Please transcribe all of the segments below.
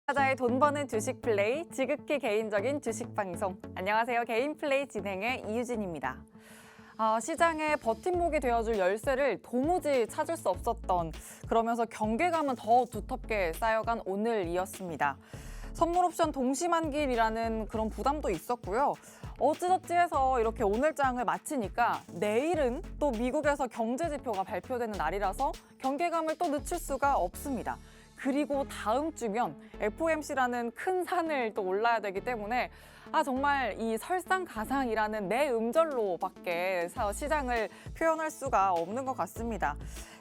투자자의 돈 버는 주식 플레이, 지극히 개인적인 주식 방송. 안녕하세요. 개인 플레이 진행의 이유진입니다. 시장의 버팀목이 되어줄 열쇠를 도무지 찾을 수 없었던, 그러면서 경계감은 더 두텁게 쌓여간 오늘이었습니다. 선물 옵션 동시만기일이라는 그런 부담도 있었고요. 어찌저찌 해서 이렇게 오늘장을 마치니까 내일은 또 미국에서 경제 지표가 발표되는 날이라서 경계감을 또 늦출 수가 없습니다. 그리고 다음 주면 FOMC라는 큰 산을 또 올라야 되기 때문에 정말 이 설상가상이라는 내 음절로밖에 시장을 표현할 수가 없는 것 같습니다.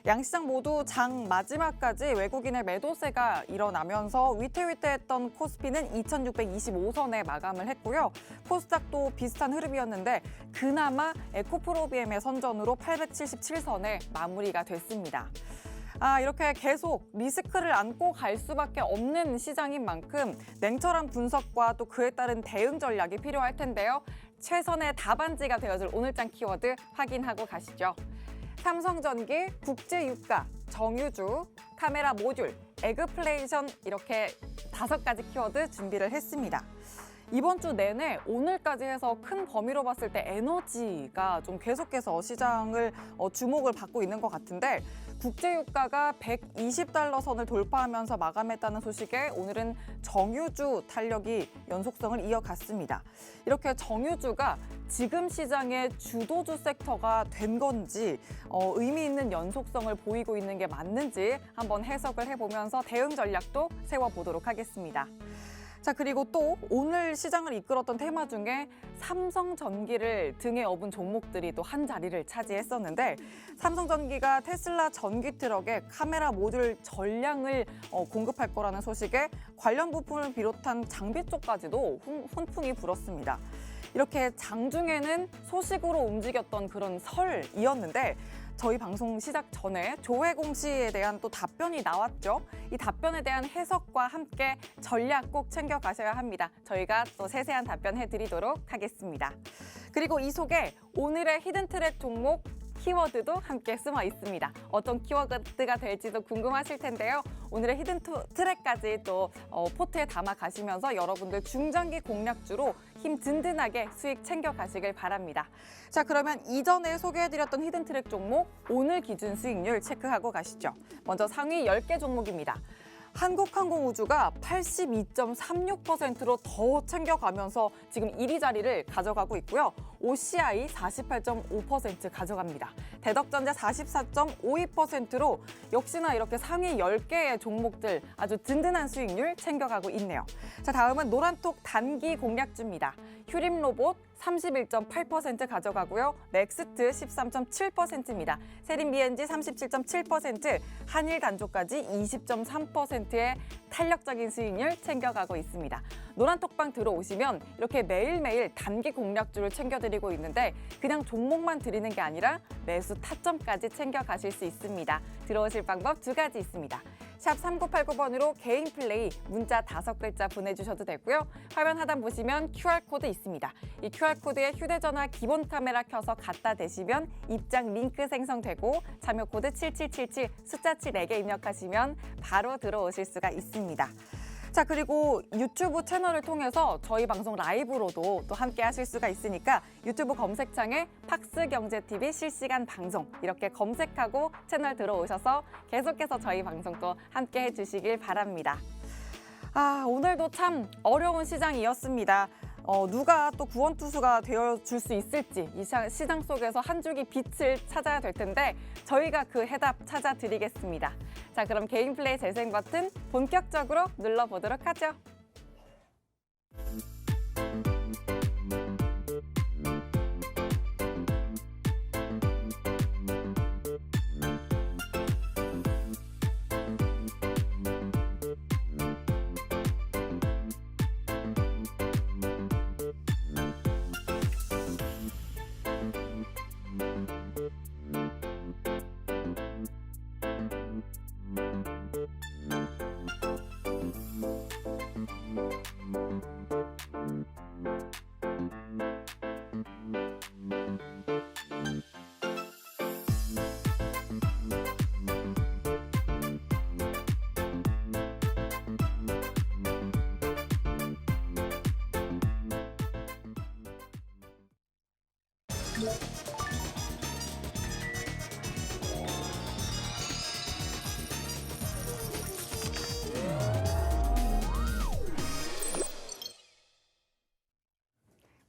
양시장 모두 장 마지막까지 외국인의 매도세가 일어나면서 위태위태했던 코스피는 2625선에 마감을 했고요. 코스닥도 비슷한 흐름이었는데 그나마 에코프로비엠의 선전으로 877선에 마무리가 됐습니다. 이렇게 계속 리스크를 안고 갈 수밖에 없는 시장인 만큼 냉철한 분석과 또 그에 따른 대응 전략이 필요할 텐데요. 최선의 답안지가 되어줄 오늘장 키워드 확인하고 가시죠. 삼성전기, 국제유가, 정유주, 카메라 모듈, 에그플레이션 이렇게 5가지 키워드 준비를 했습니다. 이번 주 내내 오늘까지 해서 큰 범위로 봤을 때 에너지가 좀 계속해서 시장을 주목을 받고 있는 것 같은데 국제유가가 120달러 선을 돌파하면서 마감했다는 소식에 오늘은 정유주 탄력이 연속성을 이어갔습니다. 이렇게 정유주가 지금 시장의 주도주 섹터가 된 건지 의미 있는 연속성을 보이고 있는 게 맞는지 한번 해석을 해보면서 대응 전략도 세워보도록 하겠습니다. 그리고 또 오늘 시장을 이끌었던 테마 중에 삼성전기를 등에 업은 종목들이 또 한 자리를 차지했었는데 삼성전기가 테슬라 전기 트럭에 카메라 모듈 전량을 공급할 거라는 소식에 관련 부품을 비롯한 장비 쪽까지도 훈풍이 불었습니다. 이렇게 장중에는 소식으로 움직였던 그런 설이었는데 저희 방송 시작 전에 조회 공시에 대한 또 답변이 나왔죠. 이 답변에 대한 해석과 함께 전략 꼭 챙겨가셔야 합니다. 저희가 또 세세한 답변 해드리도록 하겠습니다. 그리고 이 속에 오늘의 히든트랙 종목 키워드도 함께 숨어 있습니다. 어떤 키워드가 될지도 궁금하실 텐데요. 오늘의 히든 트랙까지 또 포트에 담아 가시면서 여러분들 중장기 공략주로 힘 든든하게 수익 챙겨가시길 바랍니다. 그러면 이전에 소개해드렸던 히든 트랙 종목 오늘 기준 수익률 체크하고 가시죠. 먼저 상위 10개 종목입니다. 한국항공우주가 82.36%로 더 챙겨가면서 지금 1위 자리를 가져가고 있고요. OCI 48.5% 가져갑니다. 대덕전자 44.52%로 역시나 이렇게 상위 10개의 종목들 아주 든든한 수익률 챙겨가고 있네요. 다음은 노란톡 단기 공략주입니다. 휴림로봇 31.8% 가져가고요. 넥스트 13.7%입니다. 세린비엔지 37.7%, 한일단조까지 20.3%의 탄력적인 수익률 챙겨가고 있습니다. 노란톡방 들어오시면 이렇게 매일매일 단기 공략주를 챙겨드리고 있는데 그냥 종목만 드리는 게 아니라 매수 타점까지 챙겨가실 수 있습니다. 들어오실 방법 2가지 있습니다. 샵 3989번으로 개인 플레이 문자 5글자 보내주셔도 되고요. 화면 하단 보시면 QR코드 있습니다. 이 QR코드에 휴대전화 기본 카메라 켜서 갖다 대시면 입장 링크 생성되고 참여 코드 7777 숫자 7 4개 입력하시면 바로 들어오실 수가 있습니다. 그리고 유튜브 채널을 통해서 저희 방송 라이브로도 또 함께 하실 수가 있으니까 유튜브 검색창에 팍스경제TV 실시간 방송 이렇게 검색하고 채널 들어오셔서 계속해서 저희 방송 또 함께 해주시길 바랍니다. 오늘도 참 어려운 시장이었습니다. 누가 또 구원투수가 되어줄 수 있을지 이 시장 속에서 한 줄기 빛을 찾아야 될 텐데 저희가 그 해답 찾아드리겠습니다. 그럼 개인 플레이 재생 버튼 본격적으로 눌러보도록 하죠.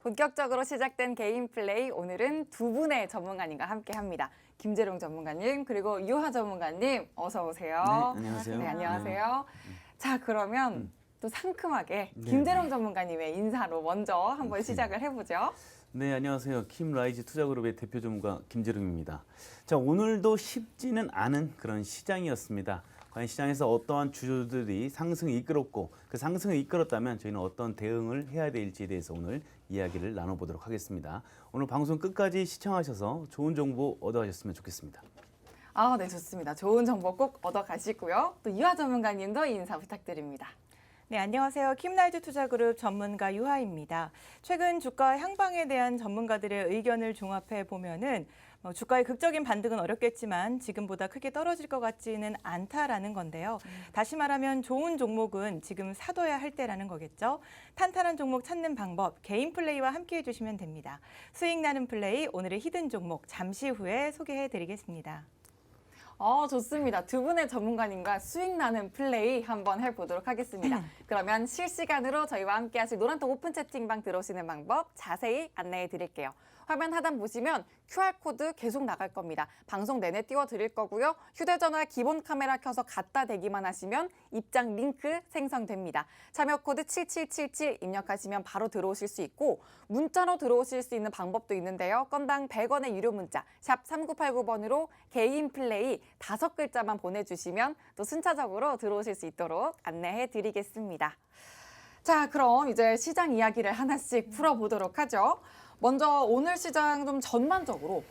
본격적으로 시작된 개인 플레이, 오늘은 두 분의 전문가님과 함께합니다. 김재룡 전문가님 그리고 유하 전문가님 어서 오세요. 네, 안녕하세요. 네, 안녕하세요. 자, 그러면 또 상큼하게 네. 김재룡 전문가님의 인사로 먼저 한번 시작을 해보죠. 네, 안녕하세요. 킴라이즈 투자그룹의 대표 전문가 김재룡입니다. 자, 오늘도 쉽지는 않은 그런 시장이었습니다. 과연 시장에서 어떠한 주주들이 상승을 이끌었고 그 상승을 이끌었다면 저희는 어떤 대응을 해야 될지에 대해서 오늘 이야기를 나눠보도록 하겠습니다. 오늘 방송 끝까지 시청하셔서 좋은 정보 얻어가셨으면 좋겠습니다. 아, 네, 좋습니다. 좋은 정보 꼭 얻어가시고요. 또 유하 전문가님도 인사 부탁드립니다. 네, 안녕하세요. 킴라이즈 투자그룹 전문가 유하입니다. 최근 주가 향방에 대한 전문가들의 의견을 종합해 보면은 주가의 극적인 반등은 어렵겠지만 지금보다 크게 떨어질 것 같지는 않다라는 건데요. 다시 말하면 좋은 종목은 지금 사둬야 할 때라는 거겠죠. 탄탄한 종목 찾는 방법, 개인 플레이와 함께해 주시면 됩니다. 수익 나는 플레이, 오늘의 히든 종목 잠시 후에 소개해 드리겠습니다. 좋습니다. 두 분의 전문가님과 수익 나는 플레이 한번 해보도록 하겠습니다. 그러면 실시간으로 저희와 함께 하실 노란톡 오픈 채팅방 들어오시는 방법 자세히 안내해 드릴게요. 화면 하단 보시면 QR코드 계속 나갈 겁니다. 방송 내내 띄워드릴 거고요. 휴대전화 기본 카메라 켜서 갖다 대기만 하시면 입장 링크 생성됩니다. 참여 코드 7777 입력하시면 바로 들어오실 수 있고 문자로 들어오실 수 있는 방법도 있는데요. 건당 100원의 유료 문자 샵 3989번으로 개인 플레이 5글자만 보내주시면 또 순차적으로 들어오실 수 있도록 안내해 드리겠습니다. 자, 그럼 이제 시장 이야기를 하나씩 풀어보도록 하죠. 먼저 오늘 시장 좀 전반적으로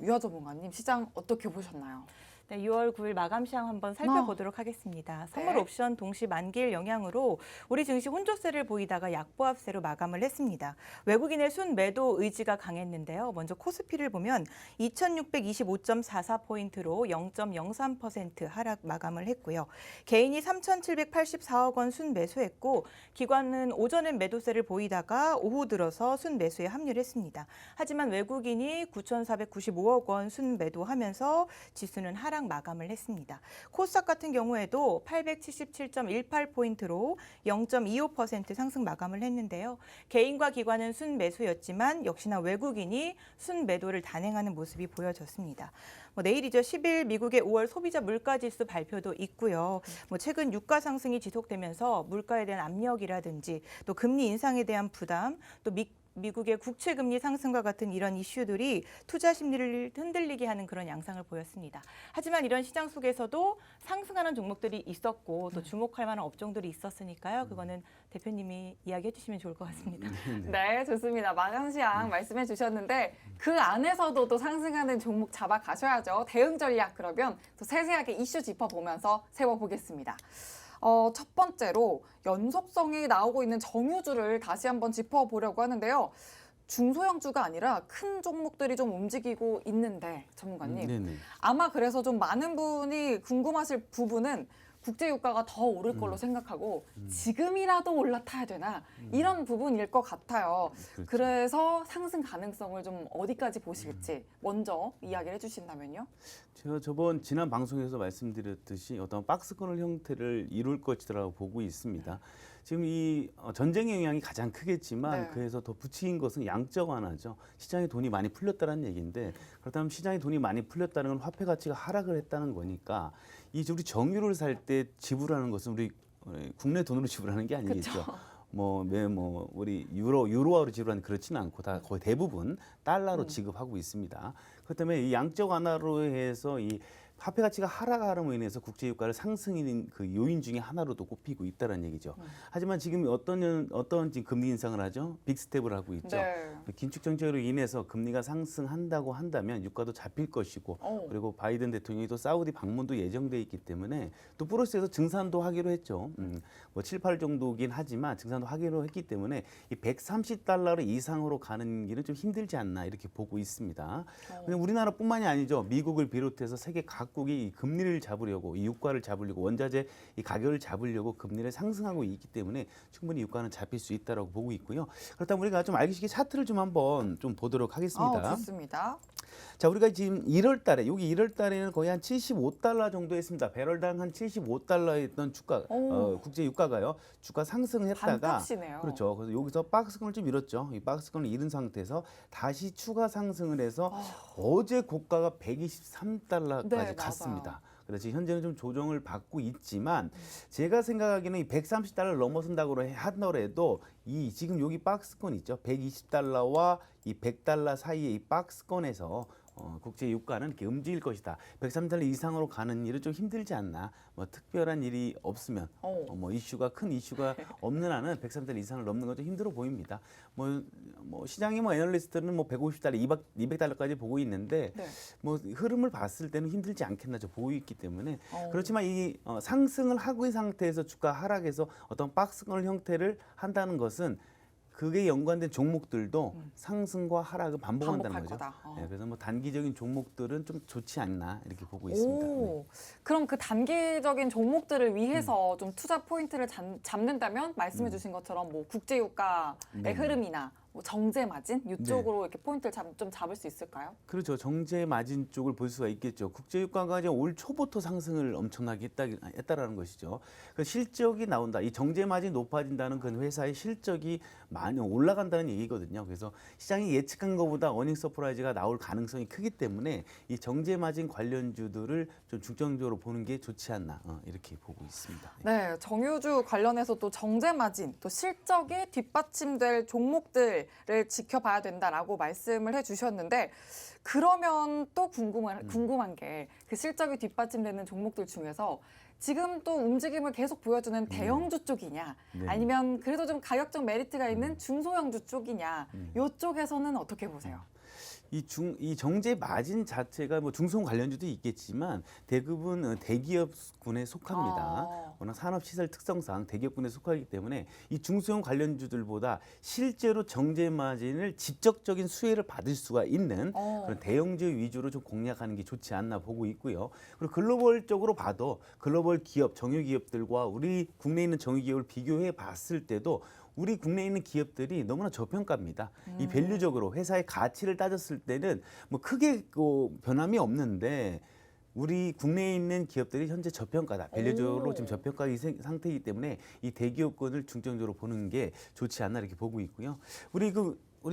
유하 전문가님 시장 어떻게 보셨나요? 네, 6월 9일 마감 시황 한번 살펴보도록 하겠습니다. 선물 네. 옵션 동시 만기일 영향으로 우리 증시 혼조세를 보이다가 약보합세로 마감을 했습니다. 외국인의 순매도 의지가 강했는데요. 먼저 코스피를 보면 2625.44포인트로 0.03% 하락 마감을 했고요. 개인이 3,784억 원 순매수했고 기관은 오전엔 매도세를 보이다가 오후 들어서 순매수에 합류를 했습니다. 하지만 외국인이 9,495억 원 순매도하면서 지수는 하락 마감을 했습니다. 코스닥 같은 경우에도 877.18포인트로 0.25% 상승 마감을 했는데요. 개인과 기관은 순매수였지만 역시나 외국인이 순매도를 단행하는 모습이 보여졌습니다. 내일이죠. 10일 미국의 5월 소비자 물가지수 발표도 있고요. 최근 유가 상승이 지속되면서 물가에 대한 압력이라든지 또 금리 인상에 대한 부담, 또 미국의 국채 금리 상승과 같은 이런 이슈들이 투자 심리를 흔들리게 하는 그런 양상을 보였습니다. 하지만 이런 시장 속에서도 상승하는 종목들이 있었고 또 주목할 만한 업종들이 있었으니까요. 그거는 대표님이 이야기해 주시면 좋을 것 같습니다. 네, 좋습니다. 마감 시황 말씀해 주셨는데 그 안에서도 또 상승하는 종목 잡아가셔야죠. 대응 전략 그러면 또 세세하게 이슈 짚어보면서 세워보겠습니다. 첫 번째로 연속성이 나오고 있는 정유주를 다시 한번 짚어보려고 하는데요. 중소형주가 아니라 큰 종목들이 좀 움직이고 있는데 전문가님. 네네. 아마 그래서 좀 많은 분이 궁금하실 부분은 국제유가가 더 오를 걸로 생각하고 지금이라도 올라타야 되나 이런 부분일 것 같아요. 그렇죠. 그래서 상승 가능성을 좀 어디까지 보실지 먼저 이야기를 해주신다면요. 제가 지난 방송에서 말씀드렸듯이 어떤 박스권을 형태를 이룰 것이라고 보고 있습니다. 지금 이 전쟁의 영향이 가장 크겠지만 네. 그래서 더 부추긴 것은 양적 완화죠. 시장에 돈이 많이 풀렸다는 얘기인데 그렇다면 시장에 돈이 많이 풀렸다는 건 화폐 가치가 하락을 했다는 거니까 우리 정유를 살 때 지불하는 것은 우리 국내 돈으로 지불하는 게 아니겠죠. 우리 유로화로 지불하는 그렇지는 않고 다 거의 대부분 달러로 지급하고 있습니다. 그렇기 때문에 이 양적 완화로 해서 이 화폐 가치가 하락함으로 인해서 국제유가를 상승인 그 요인 중에 하나로도 꼽히고 있다는 얘기죠. 하지만 지금 어떤 지금 금리 인상을 하죠? 빅스텝을 하고 있죠. 네. 긴축 정책으로 인해서 금리가 상승한다고 한다면 유가도 잡힐 것이고 그리고 바이든 대통령이 또 사우디 방문도 예정돼 있기 때문에 또 플러스에서 증산도 하기로 했죠. 7, 8 정도긴 하지만 증산도 하기로 했기 때문에 이 130달러 이상으로 가는 길은 좀 힘들지 않나 이렇게 보고 있습니다. 근데 우리나라뿐만이 아니죠. 미국을 비롯해서 세계 각 각국이 이 금리를 잡으려고 이 유가를 잡으려고 원자재 이 가격을 잡으려고 금리를 상승하고 있기 때문에 충분히 유가는 잡힐 수 있다라고 보고 있고요. 그렇다면 우리가 좀 알기 쉽게 차트를 좀 한번 좀 보도록 하겠습니다. 좋습니다. 자, 우리가 지금 1월 달에 여기 1월 달에는 거의 한 75달러 정도 했습니다. 배럴당 한 75달러였던 주가 국제 유가가요. 주가 상승을 했다가 반값이네요. 그렇죠. 그래서 여기서 박스권을 좀 잃었죠. 이 박스권을 잃은 상태에서 다시 추가 상승을 해서 어제 고가가 123달러까지 네, 갔습니다. 맞아요. 그래서 지금 현재는 좀 조정을 받고 있지만 제가 생각하기에는 이 130달러를 넘어선다고 하더라도 이 지금 여기 박스권 있죠. 120달러와 이 100달러 사이의 이 박스권에서 국제 유가는 이렇게 움직일 것이다. 103달러 이상으로 가는 일은 좀 힘들지 않나. 뭐 특별한 일이 없으면 뭐 큰 이슈가 없는 한은 103달러 이상을 넘는 건 좀 힘들어 보입니다. 뭐 시장이 애널리스트는 뭐 150달러, 200달러까지 보고 있는데 네. 뭐 흐름을 봤을 때는 힘들지 않겠나 저 보고 있기 때문에 그렇지만 이 상승을 하고 있는 상태에서 주가 하락해서 어떤 박스권 형태를 한다는 것은 그게 연관된 종목들도 상승과 하락을 반복한다는 반복할 거죠. 거다. 네, 그래서 뭐 단기적인 종목들은 좀 좋지 않나 이렇게 보고 있습니다. 네. 그럼 그 단기적인 종목들을 위해서 좀 투자 포인트를 잡는다면 말씀해 주신 것처럼 뭐 국제유가의 네. 흐름이나 뭐 정제 마진 이쪽으로 이렇게 포인트를 좀 잡을 수 있을까요? 그렇죠. 정제 마진 쪽을 볼 수가 있겠죠. 국제 유가가 이제 올 초부터 상승을 엄청나게 했다라는 것이죠. 그 실적이 나온다. 이 정제 마진 높아진다는 그 회사의 실적이 많이 올라간다는 얘기거든요. 그래서 시장이 예측한 것보다 어닝 서프라이즈가 나올 가능성이 크기 때문에 이 정제 마진 관련주들을 좀 중점적으로 보는 게 좋지 않나 이렇게 보고 있습니다. 네, 정유주 관련해서 또 정제 마진, 또 실적이 뒷받침될 종목들을 지켜봐야 된다라고 말씀을 해주셨는데 그러면 또 궁금한 게 그 실적이 뒷받침되는 종목들 중에서 지금 또 움직임을 계속 보여주는 대형주 쪽이냐 네. 아니면 그래도 좀 가격적 메리트가 있는 중소형주 쪽이냐 이쪽에서는 어떻게 보세요? 이 정제 마진 자체가 뭐 중소형 관련주도 있겠지만 대부분 대기업군에 속합니다. 워낙 산업시설 특성상 대기업군에 속하기 때문에 이 중소형 관련주들보다 실제로 정제 마진을 직접적인 수혜를 받을 수가 있는 그런 대형주 위주로 좀 공략하는 게 좋지 않나 보고 있고요. 그리고 글로벌적으로 봐도 글로벌 기업, 정유기업들과 우리 국내에 있는 정유기업을 비교해 봤을 때도 우리 국내에 있는 기업들이 너무나 저평가입니다. 이 밸류적으로 회사의 가치를 따졌을 때는 뭐 크게 변함이 없는데 우리 국내에 있는 기업들이 현재 저평가다. 밸류적으로 지금 저평가 상태이기 때문에 이 대기업군을 중점적으로 보는 게 좋지 않나 이렇게 보고 있고요. 우리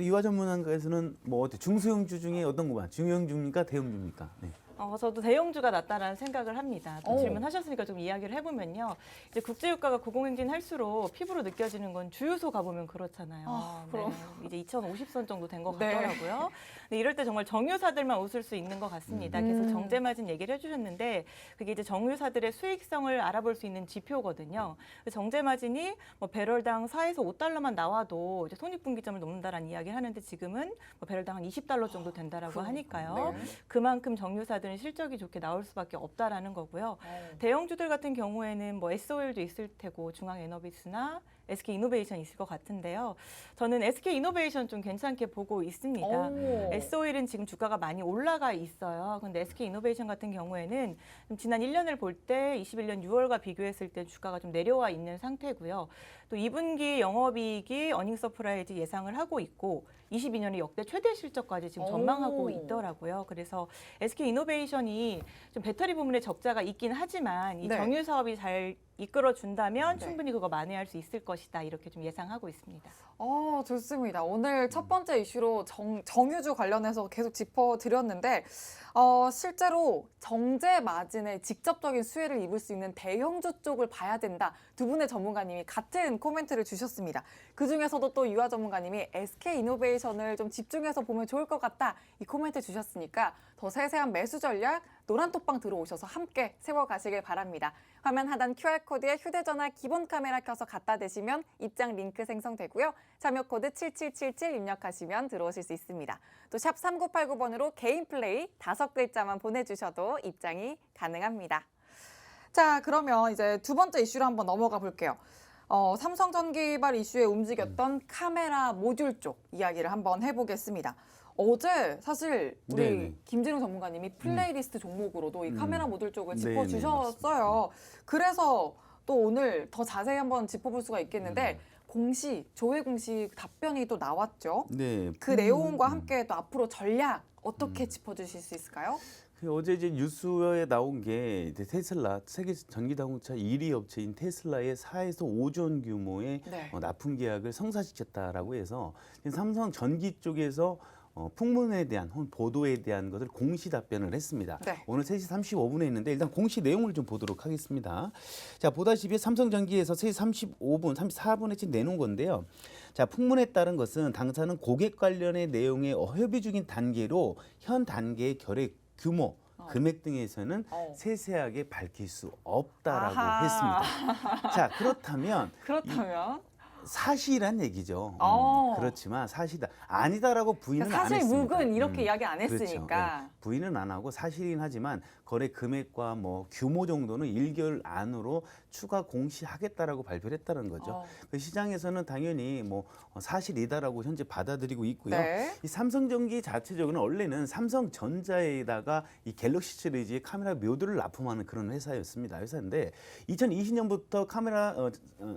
유화 전문가에서는 뭐 중소형주 중에 어떤 거만 중형주입니까, 대형주입니까? 네. 저도 대형주가 낫다라는 생각을 합니다. 또 오. 질문하셨으니까 좀 이야기를 해보면요. 이제 국제유가가 고공행진할수록 피부로 느껴지는 건 주유소 가보면 그렇잖아요. 그럼. 네, 이제 2050선 정도 된 것 네. 같더라고요. 근데 이럴 때 정말 정유사들만 웃을 수 있는 것 같습니다. 계속 정제마진 얘기를 해주셨는데 그게 이제 정유사들의 수익성을 알아볼 수 있는 지표거든요. 정제마진이 뭐 배럴당 4에서 5달러만 나와도 이제 손익분기점을 넘는다라는 이야기를 하는데 지금은 뭐 배럴당 한 20달러 정도 된다라고 하니까요. 네. 그만큼 정유사들은 실적이 좋게 나올 수밖에 없다라는 거고요. 대형주들 같은 경우에는 뭐 S-오일도 있을 테고 중앙에너비스나 SK이노베이션 있을 것 같은데요. 저는 SK이노베이션 좀 괜찮게 보고 있습니다. S-오일은 지금 주가가 많이 올라가 있어요. 근데 SK이노베이션 같은 경우에는 좀 지난 1년을 볼 때 21년 6월과 비교했을 때 주가가 좀 내려와 있는 상태고요. 또 2분기 영업이익이 어닝 서프라이즈 예상을 하고 있고 22년에 역대 최대 실적까지 지금 전망하고 있더라고요. 그래서 SK이노베이션이 좀 배터리 부문에 적자가 있긴 하지만 이 네. 정유 사업이 잘 이끌어준다면 네. 충분히 그거 만회할 수 있을 것이다. 이렇게 좀 예상하고 있습니다. 좋습니다. 오늘 첫 번째 이슈로 정유주 관련해서 계속 짚어드렸는데 실제로 정제 마진에 직접적인 수혜를 입을 수 있는 대형주 쪽을 봐야 된다. 두 분의 전문가님이 같은 코멘트를 주셨습니다. 그중에서도 또 유아 전문가님이 SK이노베이션을 좀 집중해서 보면 좋을 것 같다. 이 코멘트 주셨으니까 더 세세한 매수 전략 노란톡방 들어오셔서 함께 세워가시길 바랍니다. 화면 하단 QR코드에 휴대전화 기본 카메라 켜서 갖다 대시면 입장 링크 생성되고요. 참여 코드 7777 입력하시면 들어오실 수 있습니다. 또 샵 3989번으로 개인 플레이 5글자만 보내주셔도 입장이 가능합니다. 자, 그러면 이제 두 번째 이슈로 한번 넘어가 볼게요. 삼성전기발 이슈에 움직였던 카메라 모듈 쪽 이야기를 한번 해보겠습니다. 어제 사실 우리 네네. 김진우 전문가님이 플레이리스트 종목으로도 이 카메라 모듈 쪽을 네네, 짚어주셨어요. 그래서 또 오늘 더 자세히 한번 짚어볼 수가 있겠는데 공시, 조회 공시 답변이 또 나왔죠. 네. 그 내용과 함께 또 앞으로 전략 어떻게 짚어주실 수 있을까요? 어제 이제 뉴스에 나온 게 이제 테슬라 세계 전기 자동차 1위 업체인 테슬라의 4에서 5조 원 규모의 네. 납품 계약을 성사시켰다라고 해서 삼성 전기 쪽에서 풍문에 대한 혹은 보도에 대한 것을 공시 답변을 했습니다. 네. 오늘 3시 35분에 있는데 일단 공시 내용을 좀 보도록 하겠습니다. 자, 보다시피 삼성전기에서 3시 35분, 34분에 지금 내놓은 건데요. 자, 풍문에 따른 것은 당사는 고객 관련의 내용에 협의 중인 단계로 현 단계의 결액 규모, 금액 등에서는 세세하게 밝힐 수 없다라고 아하. 했습니다. 자, 그렇다면 그렇다면 사실이란 얘기죠. 그렇지만 사실이다. 아니다라고 부인은 안 사실 했습니다. 묵은 이렇게 이야기 안 그렇죠. 했으니까. 네. 부인은 안 하고 사실이긴 하지만 거래 금액과 뭐 규모 정도는 1개월 안으로 추가 공시하겠다라고 발표를 했다는 거죠. 그 시장에서는 당연히 뭐 사실이다라고 현재 받아들이고 있고요. 네. 이 삼성전기 자체적으로는 원래는 삼성전자에다가 이 갤럭시 시리즈의 카메라 묘두를 납품하는 그런 회사인데 2020년부터 카메라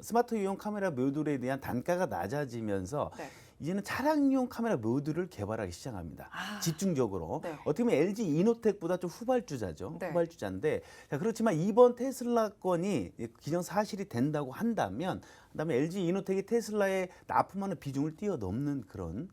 스마트용 카메라 묘두에 대한 단가가 낮아지면서 네. 이제는 차량용 카메라 묘두를 개발하기 시작합니다. 집중적으로. 네. 어떻게 보면 LG 이노텍보다 좀 후발주자죠. 네. 후발주자인데 자, 그렇지만 이번 테슬라 건이 기정사실이 된다고 한다면 그다음에 LG 이노텍이 테슬라에 납품하는 비중을 뛰어넘는 그런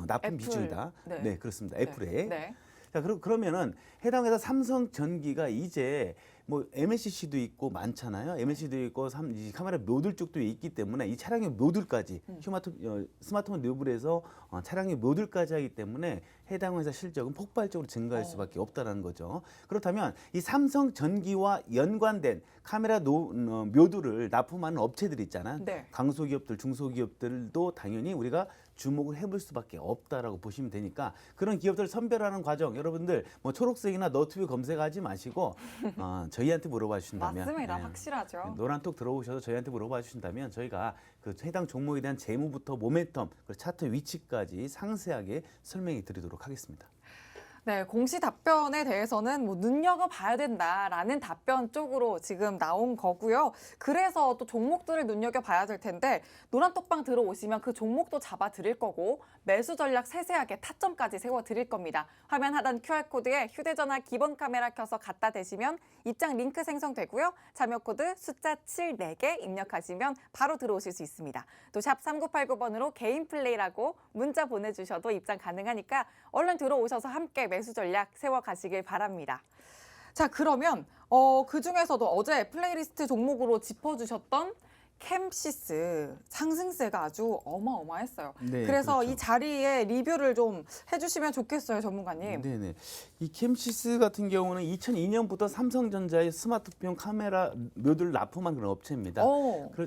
납품 애플. 비중이다. 네. 네, 그렇습니다. 네. 애플에. 네. 자, 그러면은 해당 회사 삼성전기가 이제 뭐 MLCC도 있고 많잖아요. MLC도 있고 이 카메라 묘들 쪽도 있기 때문에 이 차량의 묘들까지 스마트폰 묘블에서 차량의 묘들까지 하기 때문에 해당 회사 실적은 폭발적으로 증가할 수밖에 없다는 거죠. 그렇다면 이 삼성전기와 연관된 카메라 묘두를 납품하는 업체들 있잖아요. 네. 강소기업들, 중소기업들도 당연히 우리가 주목을 해볼 수밖에 없다라고 보시면 되니까 그런 기업들 선별하는 과정 여러분들 뭐 초록색이나 너튜브 검색하지 마시고 저희한테 물어봐 주신다면 맞습니다. 네. 확실하죠. 노란톡 들어오셔서 저희한테 물어봐 주신다면 저희가 그 해당 종목에 대한 재무부터 모멘텀 그리고 차트 위치까지 상세하게 설명해 드리도록 하겠습니다. 네, 공시 답변에 대해서는 뭐 눈여겨봐야 된다라는 답변 쪽으로 지금 나온 거고요. 그래서 또 종목들을 눈여겨봐야 될 텐데 노란톡방 들어오시면 그 종목도 잡아드릴 거고 매수 전략 세세하게 타점까지 세워드릴 겁니다. 화면 하단 QR코드에 휴대전화 기본 카메라 켜서 갖다 대시면 입장 링크 생성되고요. 참여 코드 숫자 7 4개 입력하시면 바로 들어오실 수 있습니다. 또 샵 3989번으로 개인 플레이라고 문자 보내주셔도 입장 가능하니까 얼른 들어오셔서 함께 매수 전략 세워가시길 바랍니다. 자, 그러면 그중에서도 어제 플레이리스트 종목으로 짚어주셨던 캠시스 상승세가 아주 어마어마했어요. 네, 그래서 그렇죠. 이 자리에 리뷰를 좀 해주시면 좋겠어요, 전문가님. 네네. 이 캠시스 같은 경우는 2002년부터 삼성전자의 스마트폰 카메라 묘두를 납품한 그런 업체입니다.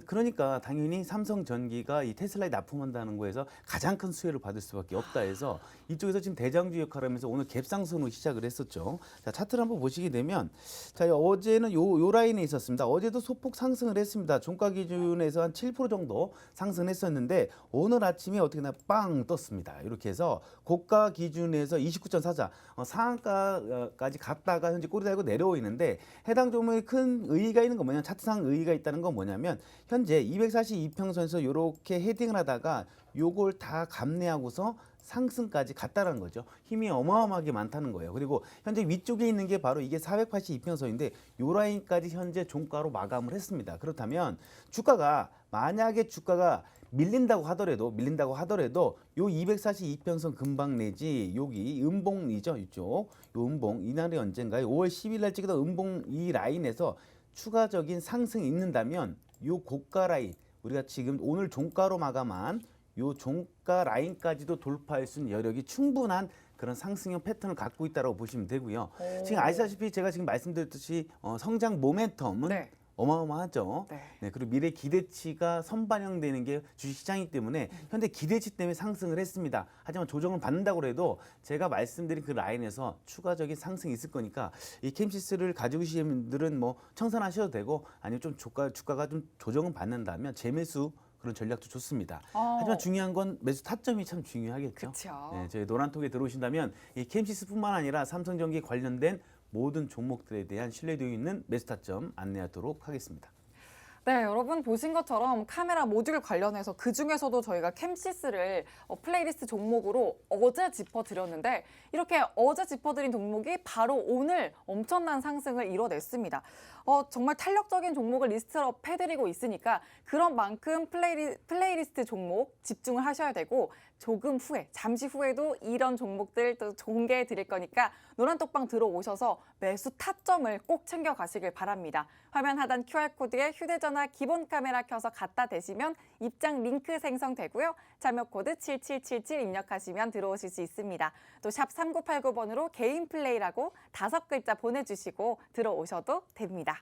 그러니까 당연히 삼성전기가 이 테슬라에 납품한다는 거에서 가장 큰 수혜를 받을 수밖에 없다 해서 이쪽에서 지금 대장주 역할을 하면서 오늘 갭상승으로 시작을 했었죠. 자, 차트를 한번 보시게 되면 자, 어제는 요 라인에 있었습니다. 어제도 소폭 상승을 했습니다. 종가 기준에서 한 7% 정도 상승했었는데 오늘 아침에 어떻게 빵 떴습니다. 이렇게 해서 고가 기준에서 29.4자 상한가까지 갔다가 현재 꼬리 달고 내려오고 있는데 해당 종목에 큰 의의가 있는 건 뭐냐면 차트상 의의가 있다는 건 뭐냐면 현재 242평선에서 이렇게 헤딩을 하다가 요걸 다 감내하고서 상승까지 갔다는 거죠. 힘이 어마어마하게 많다는 거예요. 그리고 현재 위쪽에 있는 게 바로 이게 482평선인데 요 라인까지 현재 종가로 마감을 했습니다. 그렇다면 만약에 주가가 밀린다고 하더라도 요 242평선 근방 내지 여기 음봉이죠. 이쪽 요 음봉 이날이 언젠가요? 5월 10일 날 찍었던 음봉 이 라인에서 추가적인 상승이 있는다면 요 고가 라인 우리가 지금 오늘 종가로 마감한 요 종가 라인까지도 돌파할 수 있는 여력이 충분한 그런 상승형 패턴을 갖고 있다고 보시면 되고요. 지금 아시다시피 제가 지금 말씀드렸듯이 성장 모멘텀은 어마어마하죠. 네, 그리고 미래 기대치가 선반영되는 게 주식시장이기 때문에 현재 기대치 때문에 상승을 했습니다. 하지만 조정을 받는다고 해도 제가 말씀드린 그 라인에서 추가적인 상승이 있을 거니까 이 캠시스를 가지고 계신 분들은 뭐 청산하셔도 되고 아니면 좀 주가가 좀 조정을 받는다면 재매수 그런 전략도 좋습니다. 어. 하지만 중요한 건 매수 타점이 참 중요하겠죠. 그렇죠. 네, 저희 노란톡에 들어오신다면 이 캠시스뿐만 아니라 삼성전기 관련된 모든 종목들에 대한 신뢰도 있는 매수 타점 안내하도록 하겠습니다. 네, 여러분 보신 것처럼 카메라 모듈 관련해서 그중에서도 저희가 캠시스를 플레이리스트 종목으로 어제 짚어드렸는데 이렇게 어제 짚어드린 종목이 바로 오늘 엄청난 상승을 이뤄냈습니다. 정말 탄력적인 종목을 리스트업 해드리고 있으니까 그런 만큼 플레이리스트 종목 집중을 하셔야 되고 조금 후에, 잠시 후에도 이런 종목들 또 공개해 드릴 거니까 노란톡방 들어오셔서 매수 타점을 꼭 챙겨가시길 바랍니다. 화면 하단 QR코드에 휴대전화 기본 카메라 켜서 갖다 대시면 입장 링크 생성되고요. 참여 코드 7777 입력하시면 들어오실 수 있습니다. 또 샵 3989번으로 개인 플레이라고 5글자 보내주시고 들어오셔도 됩니다.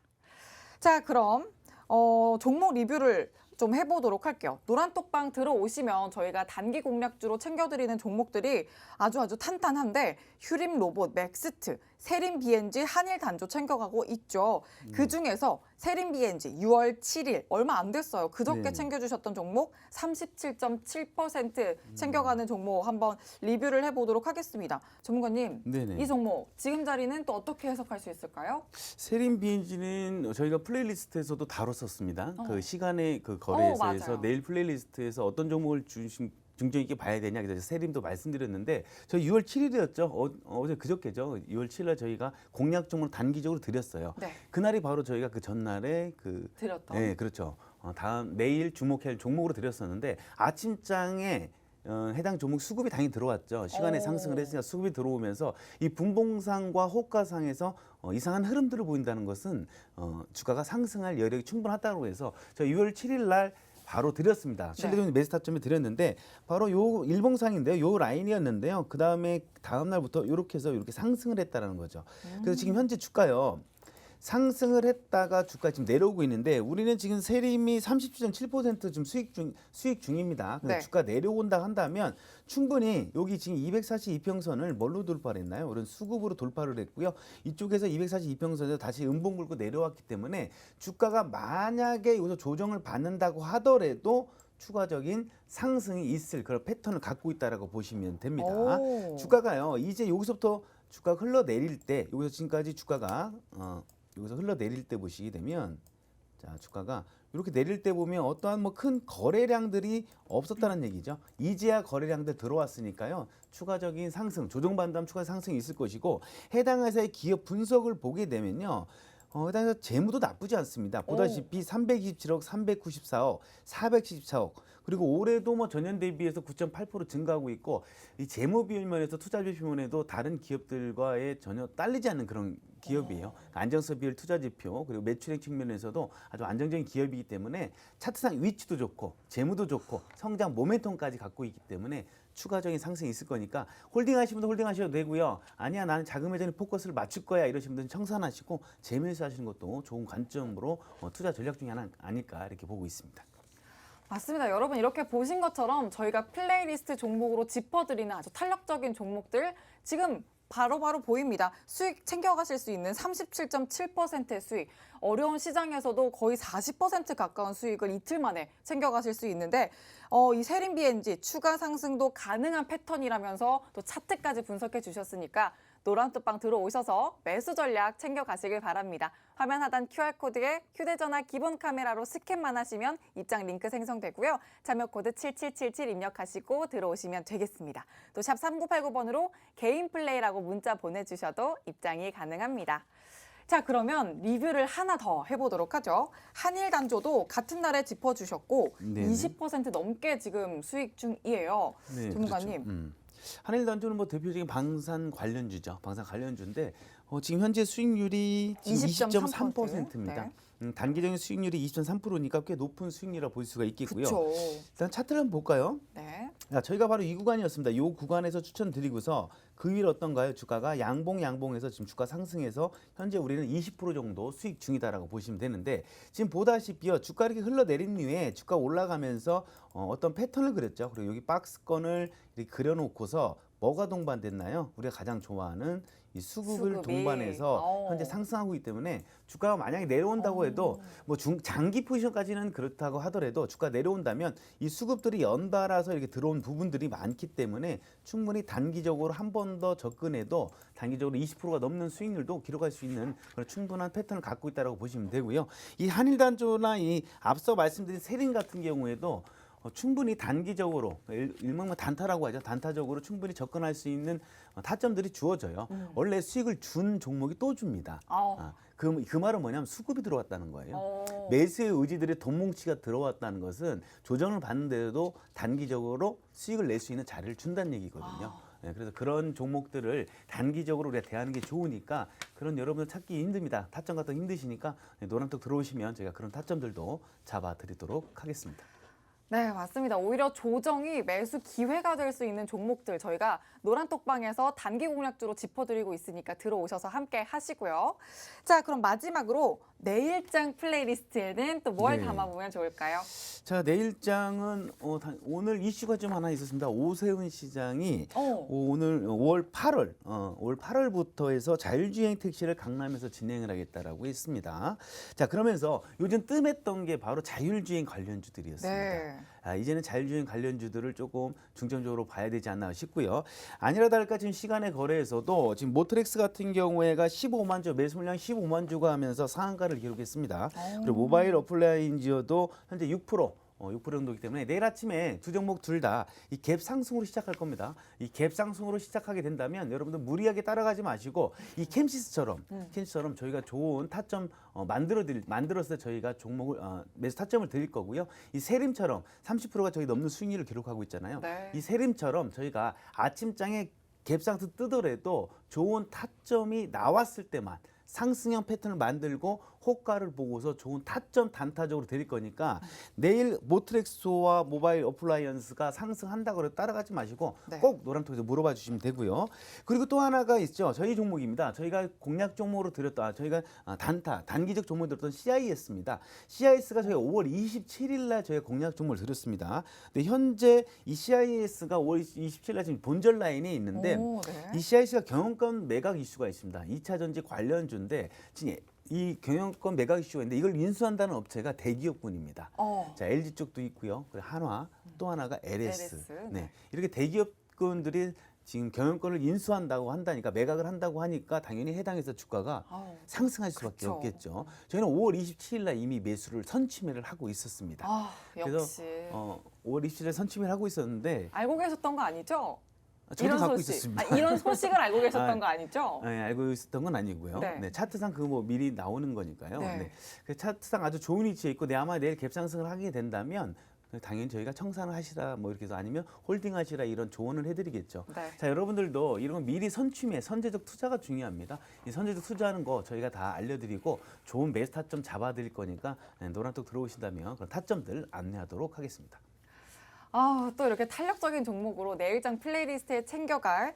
자, 그럼 종목 리뷰를 좀 해보도록 할게요. 노란톡방 들어오시면 저희가 단기 공략주로 챙겨드리는 종목들이 아주 탄탄한데 휴림 로봇, 맥스트, 세림 BNG, 한일 단조 챙겨가고 있죠. 그중에서 세림 BNG 6월 7일 얼마 안 됐어요. 그저께 네네. 챙겨주셨던 종목 37.7% 챙겨가는 종목 한번 리뷰를 해보도록 하겠습니다. 전문가님, 네네. 이 종목 지금 자리는 또 어떻게 해석할 수 있을까요? 세림 BNG는 저희가 플레이리스트에서도 다뤘었습니다. 어. 그 시간의 그 거래에서에서 맞아요. 내일 플레이리스트에서 어떤 종목을 중점 있게 봐야 되냐 그래서 세림도 말씀드렸는데 저희 6월 7일이었죠. 어제 그저께죠. 6월 7일에 저희가 공략 종목을 단기적으로 드렸어요. 네, 그날이 바로 저희가 그 전날에 그 드렸던. 네, 그렇죠. 다음 내일 주목할 종목으로 드렸었는데 아침장에 해당 종목 수급이 당연히 들어왔죠. 시간에 오. 상승을 했으니까 수급이 들어오면서 이 분봉상과 호가상에서 이상한 흐름들을 보인다는 것은 주가가 상승할 여력이 충분하다고 해서 저 6월 7일 날 바로 드렸습니다. 신뢰도는 매수 타점에 드렸는데 바로 요 일봉상인데요. 요 라인이었는데요. 그다음에 다음 날부터 이렇게 해서 이렇게 상승을 했다는 거죠. 그래서 지금 현재 주가요. 상승을 했다가 주가 지금 내려오고 있는데 우리는 지금 세림이 37.7% 지금 수익 중입니다. 근데 네. 주가 내려온다 한다면 충분히 여기 지금 242평선을 뭘로 돌파를 했나요? 이런 수급으로 돌파를 했고요. 이쪽에서 242평선에서 다시 음봉 굴고 내려왔기 때문에 주가가 만약에 여기서 조정을 받는다고 하더라도 추가적인 상승이 있을 그런 패턴을 갖고 있다라고 보시면 됩니다. 오. 주가가요. 이제 여기서부터 주가가 흘러내릴 때 여기서 지금까지 주가가 여기서 흘러내릴 때 보시게 되면 자 주가가 이렇게 내릴 때 보면 어떠한 뭐 큰 거래량들이 없었다는 얘기죠. 이제야 거래량들 들어왔으니까요. 추가적인 상승, 조정받는 다음 추가 상승이 있을 것이고 해당 회사의 기업 분석을 보게 되면요. 해당 회사 재무도 나쁘지 않습니다. 보다시피 327억, 394억, 414억 그리고 올해도 뭐 전년 대비해서 9.8% 증가하고 있고 이 재무 비율면에서 투자 지표면에도 다른 기업들과의 전혀 딸리지 않는 그런 기업이에요. 안정성 비율 투자 지표 그리고 매출액 측면에서도 아주 안정적인 기업이기 때문에 차트상 위치도 좋고 재무도 좋고 성장 모멘텀까지 갖고 있기 때문에 추가적인 상승이 있을 거니까 홀딩하시는 분들 홀딩하셔도 되고요. 아니야 나는 자금 회전에 포커스를 맞출 거야 이러시는 분들은 청산하시고 재매수 하시는 것도 좋은 관점으로 투자 전략 중에 하나 아닐까 이렇게 보고 있습니다. 맞습니다. 여러분 이렇게 보신 것처럼 저희가 플레이리스트 종목으로 짚어드리는 아주 탄력적인 종목들 지금 바로바로 보입니다. 수익 챙겨가실 수 있는 37.7%의 수익. 어려운 시장에서도 거의 40% 가까운 수익을 이틀 만에 챙겨가실 수 있는데 이 세림 BNG 추가 상승도 가능한 패턴이라면서 또 차트까지 분석해 주셨으니까 노란톡방 들어오셔서 매수 전략 챙겨가시길 바랍니다. 화면 하단 QR코드에 휴대전화 기본 카메라로 스캔만 하시면 입장 링크 생성되고요. 참여 코드 7777 입력하시고 들어오시면 되겠습니다. 또 샵 3989번으로 개인 플레이라고 문자 보내주셔도 입장이 가능합니다. 자, 그러면 리뷰를 하나 더 해보도록 하죠. 한일 단조도 같은 날에 짚어주셨고 네네. 20% 넘게 지금 수익 중이에요. 네, 전문가님. 그렇죠. 한일단조는 뭐 대표적인 방산 관련주죠. 방산 관련주인데 지금 현재 수익률이 20.3%입니다. 단기적인 수익률이 20.3%니까 꽤 높은 수익률이라 볼 수가 있겠고요. 그렇죠. 일단 차트를 한번 볼까요? 네. 자, 저희가 바로 이 구간이었습니다. 이 구간에서 추천드리고서 그 위로 어떤가요? 주가가 양봉해서 지금 주가 상승해서 현재 우리는 20% 정도 수익 중이다라고 보시면 되는데 지금 보다시피요. 주가 이렇게 흘러내린 이후에 주가 올라가면서 어떤 패턴을 그렸죠. 그리고 여기 박스권을 이렇게 그려놓고서 뭐가 동반됐나요? 우리가 가장 좋아하는 이 수급을 수급이. 동반해서 현재 상승하고 있기 때문에 주가가 만약에 내려온다고 해도 뭐 장기 포지션까지는 그렇다고 하더라도 주가 내려온다면 이 수급들이 연달아서 이렇게 들어온 부분들이 많기 때문에 충분히 단기적으로 한 번 더 접근해도 단기적으로 20%가 넘는 수익률도 기록할 수 있는 그런 충분한 패턴을 갖고 있다고 보시면 되고요. 이 한일단조나 이 앞서 말씀드린 세린 같은 경우에도 충분히 단기적으로 일명 단타라고 하죠. 단타적으로 충분히 접근할 수 있는 타점들이 주어져요. 원래 수익을 준 종목이 또 줍니다. 그 말은 뭐냐면 수급이 들어왔다는 거예요. 매수의 의지들의 돈뭉치가 들어왔다는 것은 조정을 받는데도 단기적으로 수익을 낼 수 있는 자리를 준다는 얘기거든요. 네, 그래서 그런 종목들을 단기적으로 우리가 대하는 게 좋으니까 그런 여러분들 찾기 힘듭니다. 타점 같은 거 힘드시니까 노란톡 들어오시면 제가 그런 타점들도 잡아드리도록 하겠습니다. 네, 맞습니다. 오히려 조정이 매수 기회가 될 수 있는 종목들 저희가 노란톡방에서 단기 공략주로 짚어드리고 있으니까 들어오셔서 함께 하시고요. 자, 그럼 마지막으로 내일장 플레이리스트에는 또 뭘 네. 담아보면 좋을까요? 자, 내일장은 오늘 이슈가 좀 하나 있었습니다. 오세훈 시장이 오늘 5월 8월부터 해서 자율주행 택시를 강남에서 진행을 하겠다라고 했습니다. 자, 그러면서 요즘 뜸했던 게 바로 자율주행 관련주들이었습니다. 네. 이제는 자율주행 관련주들을 조금 중점적으로 봐야 되지 않나 싶고요. 아니라 다를까 지금 시간의 거래에서도 지금 모트렉스 같은 경우에가 15만 주, 매수 물량 15만 주가 하면서 상한가를 기록했습니다. 그리고 모바일 어플라이언지어도 현재 6%. 6% 정도이기 때문에 내일 아침에 두 종목 둘 다 이 갭 상승으로 시작할 겁니다. 이 갭 상승으로 시작하게 된다면 여러분들 무리하게 따라가지 마시고 이 캠시스처럼 저희가 좋은 타점 만들었을 때 저희가 종목을 매수 타점을 드릴 거고요. 이 세림처럼 30%가 저희 넘는 수익률을 기록하고 있잖아요. 네. 이 세림처럼 저희가 아침장에 갭 상승 뜨더라도 좋은 타점이 나왔을 때만 상승형 패턴을 만들고 호가를 보고서 좋은 타점 단타적으로 드릴 거니까 내일 모트렉스와 모바일 어플라이언스가 상승한다고 해도 따라가지 마시고 네. 꼭 노란톡에서 물어봐 주시면 되고요. 그리고 또 하나가 있죠. 저희 종목입니다. 저희가 공략 종목으로 드렸던 저희가 단기적 종목을 드렸던 CIS입니다. CIS가 저희가 5월 27일 날 저희가 공략 종목을 드렸습니다. 근데 현재 이 CIS가 5월 27일 날 지금 본절 라인에 있는데 네. 이 CIS가 경영권 매각 이슈가 있습니다. 2차 전지 관련주인데 지금 이 경영권 매각 이슈가 있는데 이걸 인수한다는 업체가 대기업군입니다. 자, LG 쪽도 있고요. 그리고 한화, 또 하나가 LS. 네. 이렇게 대기업군들이 지금 경영권을 인수한다고 한다니까 매각을 한다고 하니까 당연히 해당해서 주가가 상승할 수밖에 그쵸. 없겠죠. 저희는 5월 27일 날 이미 매수를 선취매를 하고 있었습니다. 역시. 그래서 5월 27일에 선취매를 하고 있었는데 알고 계셨던 거 아니죠? 저도 갖고 있었습니다. 이런 소식을 알고 계셨던 거 아니죠? 네, 알고 있었던 건 아니고요. 네. 네, 차트상 그거 뭐 미리 나오는 거니까요. 네. 네. 그 차트상 아주 좋은 위치에 있고, 아마 내일 갭상승을 하게 된다면 당연히 저희가 청산을 하시라 뭐 이렇게 해서 아니면 홀딩하시라 이런 조언을 해드리겠죠. 네. 자, 여러분들도 이런 거 미리 선취매, 선제적 투자가 중요합니다. 이 선제적 투자하는 거 저희가 다 알려드리고 좋은 매수 타점 잡아드릴 거니까 노란톡 들어오신다면 그런 타점들 안내하도록 하겠습니다. 또 이렇게 탄력적인 종목으로 내일장 플레이리스트에 챙겨갈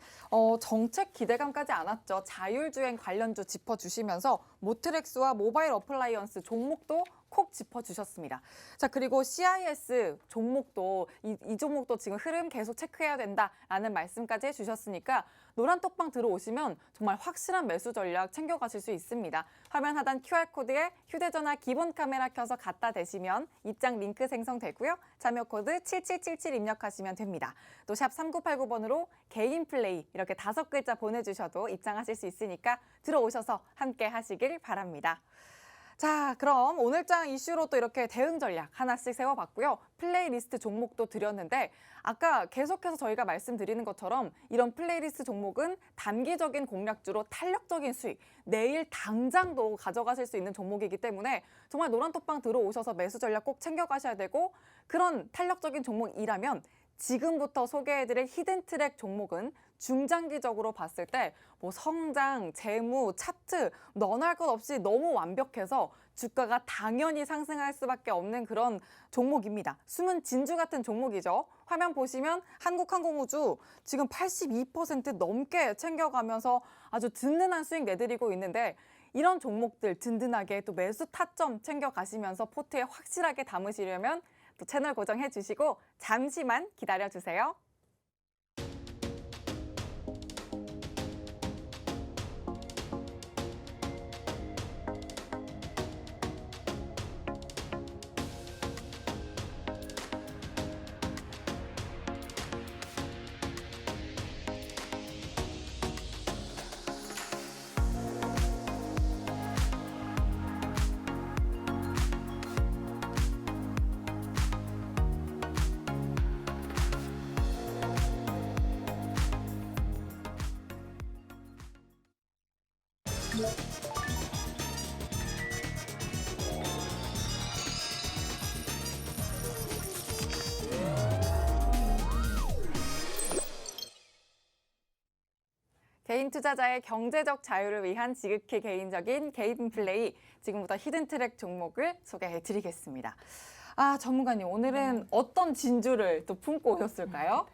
정책 기대감까지 않았죠. 자율주행 관련주 짚어주시면서 모트렉스와 모바일 어플라이언스 종목도 콕 짚어주셨습니다. 자, 그리고 CIS 종목도 이 종목도 지금 흐름 계속 체크해야 된다라는 말씀까지 해주셨으니까 노란톡방 들어오시면 정말 확실한 매수 전략 챙겨가실 수 있습니다. 화면 하단 QR코드에 휴대전화 기본 카메라 켜서 갖다 대시면 입장 링크 생성되고요. 참여 코드 7777 입력하시면 됩니다. 또 샵 3989번으로 개인 플레이 이렇게 5글자 보내주셔도 입장하실 수 있으니까 들어오셔서 함께 하시길 바랍니다. 자, 그럼 오늘장 이슈로 또 이렇게 대응 전략 하나씩 세워봤고요. 플레이리스트 종목도 드렸는데 아까 계속해서 저희가 말씀드리는 것처럼 이런 플레이리스트 종목은 단기적인 공략주로 탄력적인 수익, 내일 당장도 가져가실 수 있는 종목이기 때문에 정말 노란톡방 들어오셔서 매수 전략 꼭 챙겨가셔야 되고 그런 탄력적인 종목이라면 지금부터 소개해드릴 히든트랙 종목은 중장기적으로 봤을 때 뭐 성장, 재무, 차트 너나 할 것 없이 너무 완벽해서 주가가 당연히 상승할 수밖에 없는 그런 종목입니다. 숨은 진주 같은 종목이죠. 화면 보시면 한국항공우주 지금 82% 넘게 챙겨가면서 아주 든든한 수익 내드리고 있는데 이런 종목들 든든하게 또 매수 타점 챙겨가시면서 포트에 확실하게 담으시려면 또 채널 고정해 주시고 잠시만 기다려 주세요. 개인 투자자의 경제적 자유를 위한 지극히 개인적인 개인 플레이, 지금부터 히든트랙 종목을 소개해 드리겠습니다. 전문가님, 오늘은 어떤 진주를 또 품고 오셨을까요?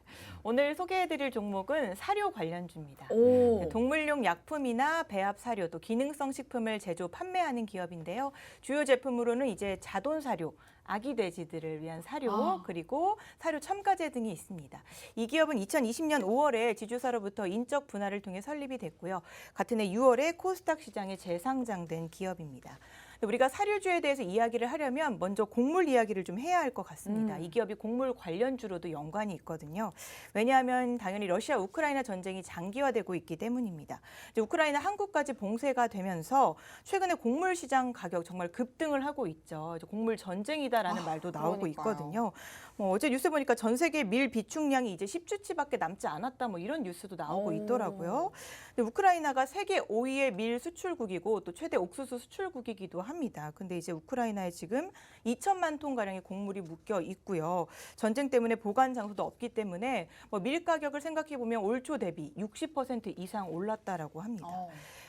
오늘 소개해드릴 종목은 사료 관련주입니다. 오. 동물용 약품이나 배합 사료, 또 기능성 식품을 제조 판매하는 기업인데요. 주요 제품으로는 이제 자돈 사료, 아기 돼지들을 위한 사료, 그리고 사료 첨가제 등이 있습니다. 이 기업은 2020년 5월에 지주사로부터 인적 분할을 통해 설립이 됐고요. 같은 해 6월에 코스닥 시장에 재상장된 기업입니다. 우리가 사료주에 대해서 이야기를 하려면 먼저 곡물 이야기를 좀 해야 할 것 같습니다. 이 기업이 곡물 관련주로도 연관이 있거든요. 왜냐하면 당연히 러시아 우크라이나 전쟁이 장기화되고 있기 때문입니다. 이제 우크라이나 한국까지 봉쇄가 되면서 최근에 곡물 시장 가격 정말 급등을 하고 있죠. 이제 곡물 전쟁이다라는 말도 나오고 그러니까요. 있거든요. 어제 뉴스 보니까 전 세계 밀 비축량이 이제 10주치밖에 남지 않았다, 뭐 이런 뉴스도 나오고 있더라고요. 근데 우크라이나가 세계 5위의 밀 수출국이고 또 최대 옥수수 수출국이기도 합니다. 근데 이제 우크라이나에 지금 2천만 톤 가량의 곡물이 묶여 있고요. 전쟁 때문에 보관 장소도 없기 때문에 밀 가격을 생각해 보면 올 초 대비 60% 이상 올랐다라고 합니다.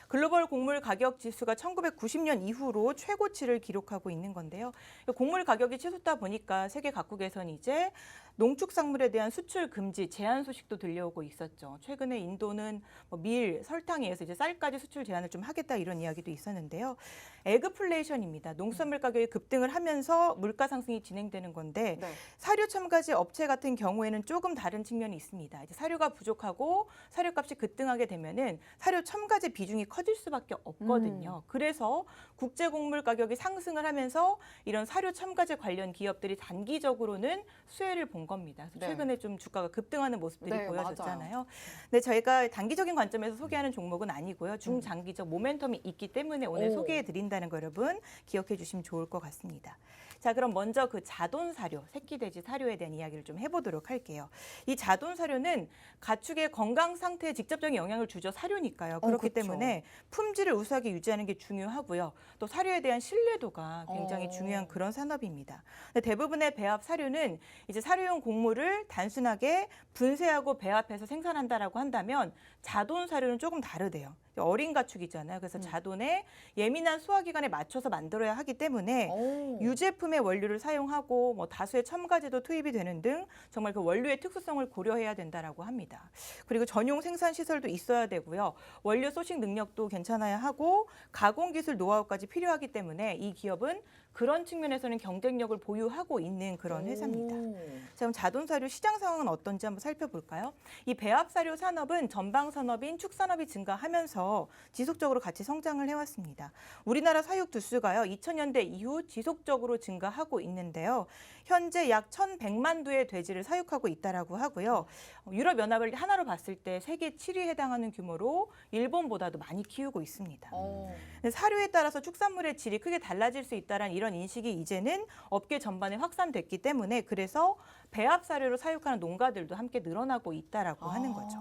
글로벌 곡물 가격 지수가 1990년 이후로 최고치를 기록하고 있는 건데요. 곡물 가격이 치솟다 보니까 세계 각국에서는 이제 농축산물에 대한 수출 금지 제한 소식도 들려오고 있었죠. 최근에 인도는 밀, 설탕에 의해서 이제 쌀까지 수출 제한을 좀 하겠다, 이런 이야기도 있었는데요. 에그플레이션입니다. 농수산물 가격이 급등을 하면서 물가 상승이 진행되는 건데 네. 사료 첨가제 업체 같은 경우에는 조금 다른 측면이 있습니다. 이제 사료가 부족하고 사료값이 급등하게 되면은 사료 첨가제 비중이 커질 수밖에 없거든요. 그래서 국제 곡물 가격이 상승을 하면서 이런 사료 첨가제 관련 기업들이 단기적으로는 수혜를 본 겁니다. 그래서 네. 최근에 좀 주가가 급등하는 모습들이 네, 보여졌잖아요. 근데 저희가 단기적인 관점에서 소개하는 종목은 아니고요. 중장기적 모멘텀이 있기 때문에 오늘 오. 소개해 드린다는 거 여러분 기억해 주시면 좋을 것 같습니다. 자, 그럼 먼저 그 자돈 사료, 새끼 돼지 사료에 대한 이야기를 좀 해보도록 할게요. 이 자돈 사료는 가축의 건강 상태에 직접적인 영향을 주죠. 사료니까요. 그렇기 그쵸. 때문에 품질을 우수하게 유지하는 게 중요하고요. 또 사료에 대한 신뢰도가 굉장히 중요한 그런 산업입니다. 근데 대부분의 배합 사료는 이제 사료용 곡물을 단순하게 분쇄하고 배합해서 생산한다라고 한다면 자돈 사료는 조금 다르대요. 어린 가축이잖아요. 그래서 자돈의 예민한 소화기관에 맞춰서 만들어야 하기 때문에 유제품의 원료를 사용하고 다수의 첨가제도 투입이 되는 등 정말 그 원료의 특수성을 고려해야 된다라고 합니다. 그리고 전용 생산 시설도 있어야 되고요. 원료 소싱 능력도 괜찮아야 하고 가공 기술 노하우까지 필요하기 때문에 이 기업은 그런 측면에서는 경쟁력을 보유하고 있는 그런 회사입니다. 자, 그럼 자돈 사료 시장 상황은 어떤지 한번 살펴볼까요? 이 배합 사료 산업은 전방 산업인 축산업이 증가하면서 지속적으로 같이 성장을 해왔습니다. 우리나라 사육 두수가요 2000년대 이후 지속적으로 증가하고 있는데요. 현재 약 1,100만 두의 돼지를 사육하고 있다라고 하고요. 유럽 연합을 하나로 봤을 때 세계 7위에 해당하는 규모로 일본보다도 많이 키우고 있습니다. 사료에 따라서 축산물의 질이 크게 달라질 수 있다는 이런 인식이 이제는 업계 전반에 확산됐기 때문에 그래서 배합 사료로 사육하는 농가들도 함께 늘어나고 있다라고 하는 거죠.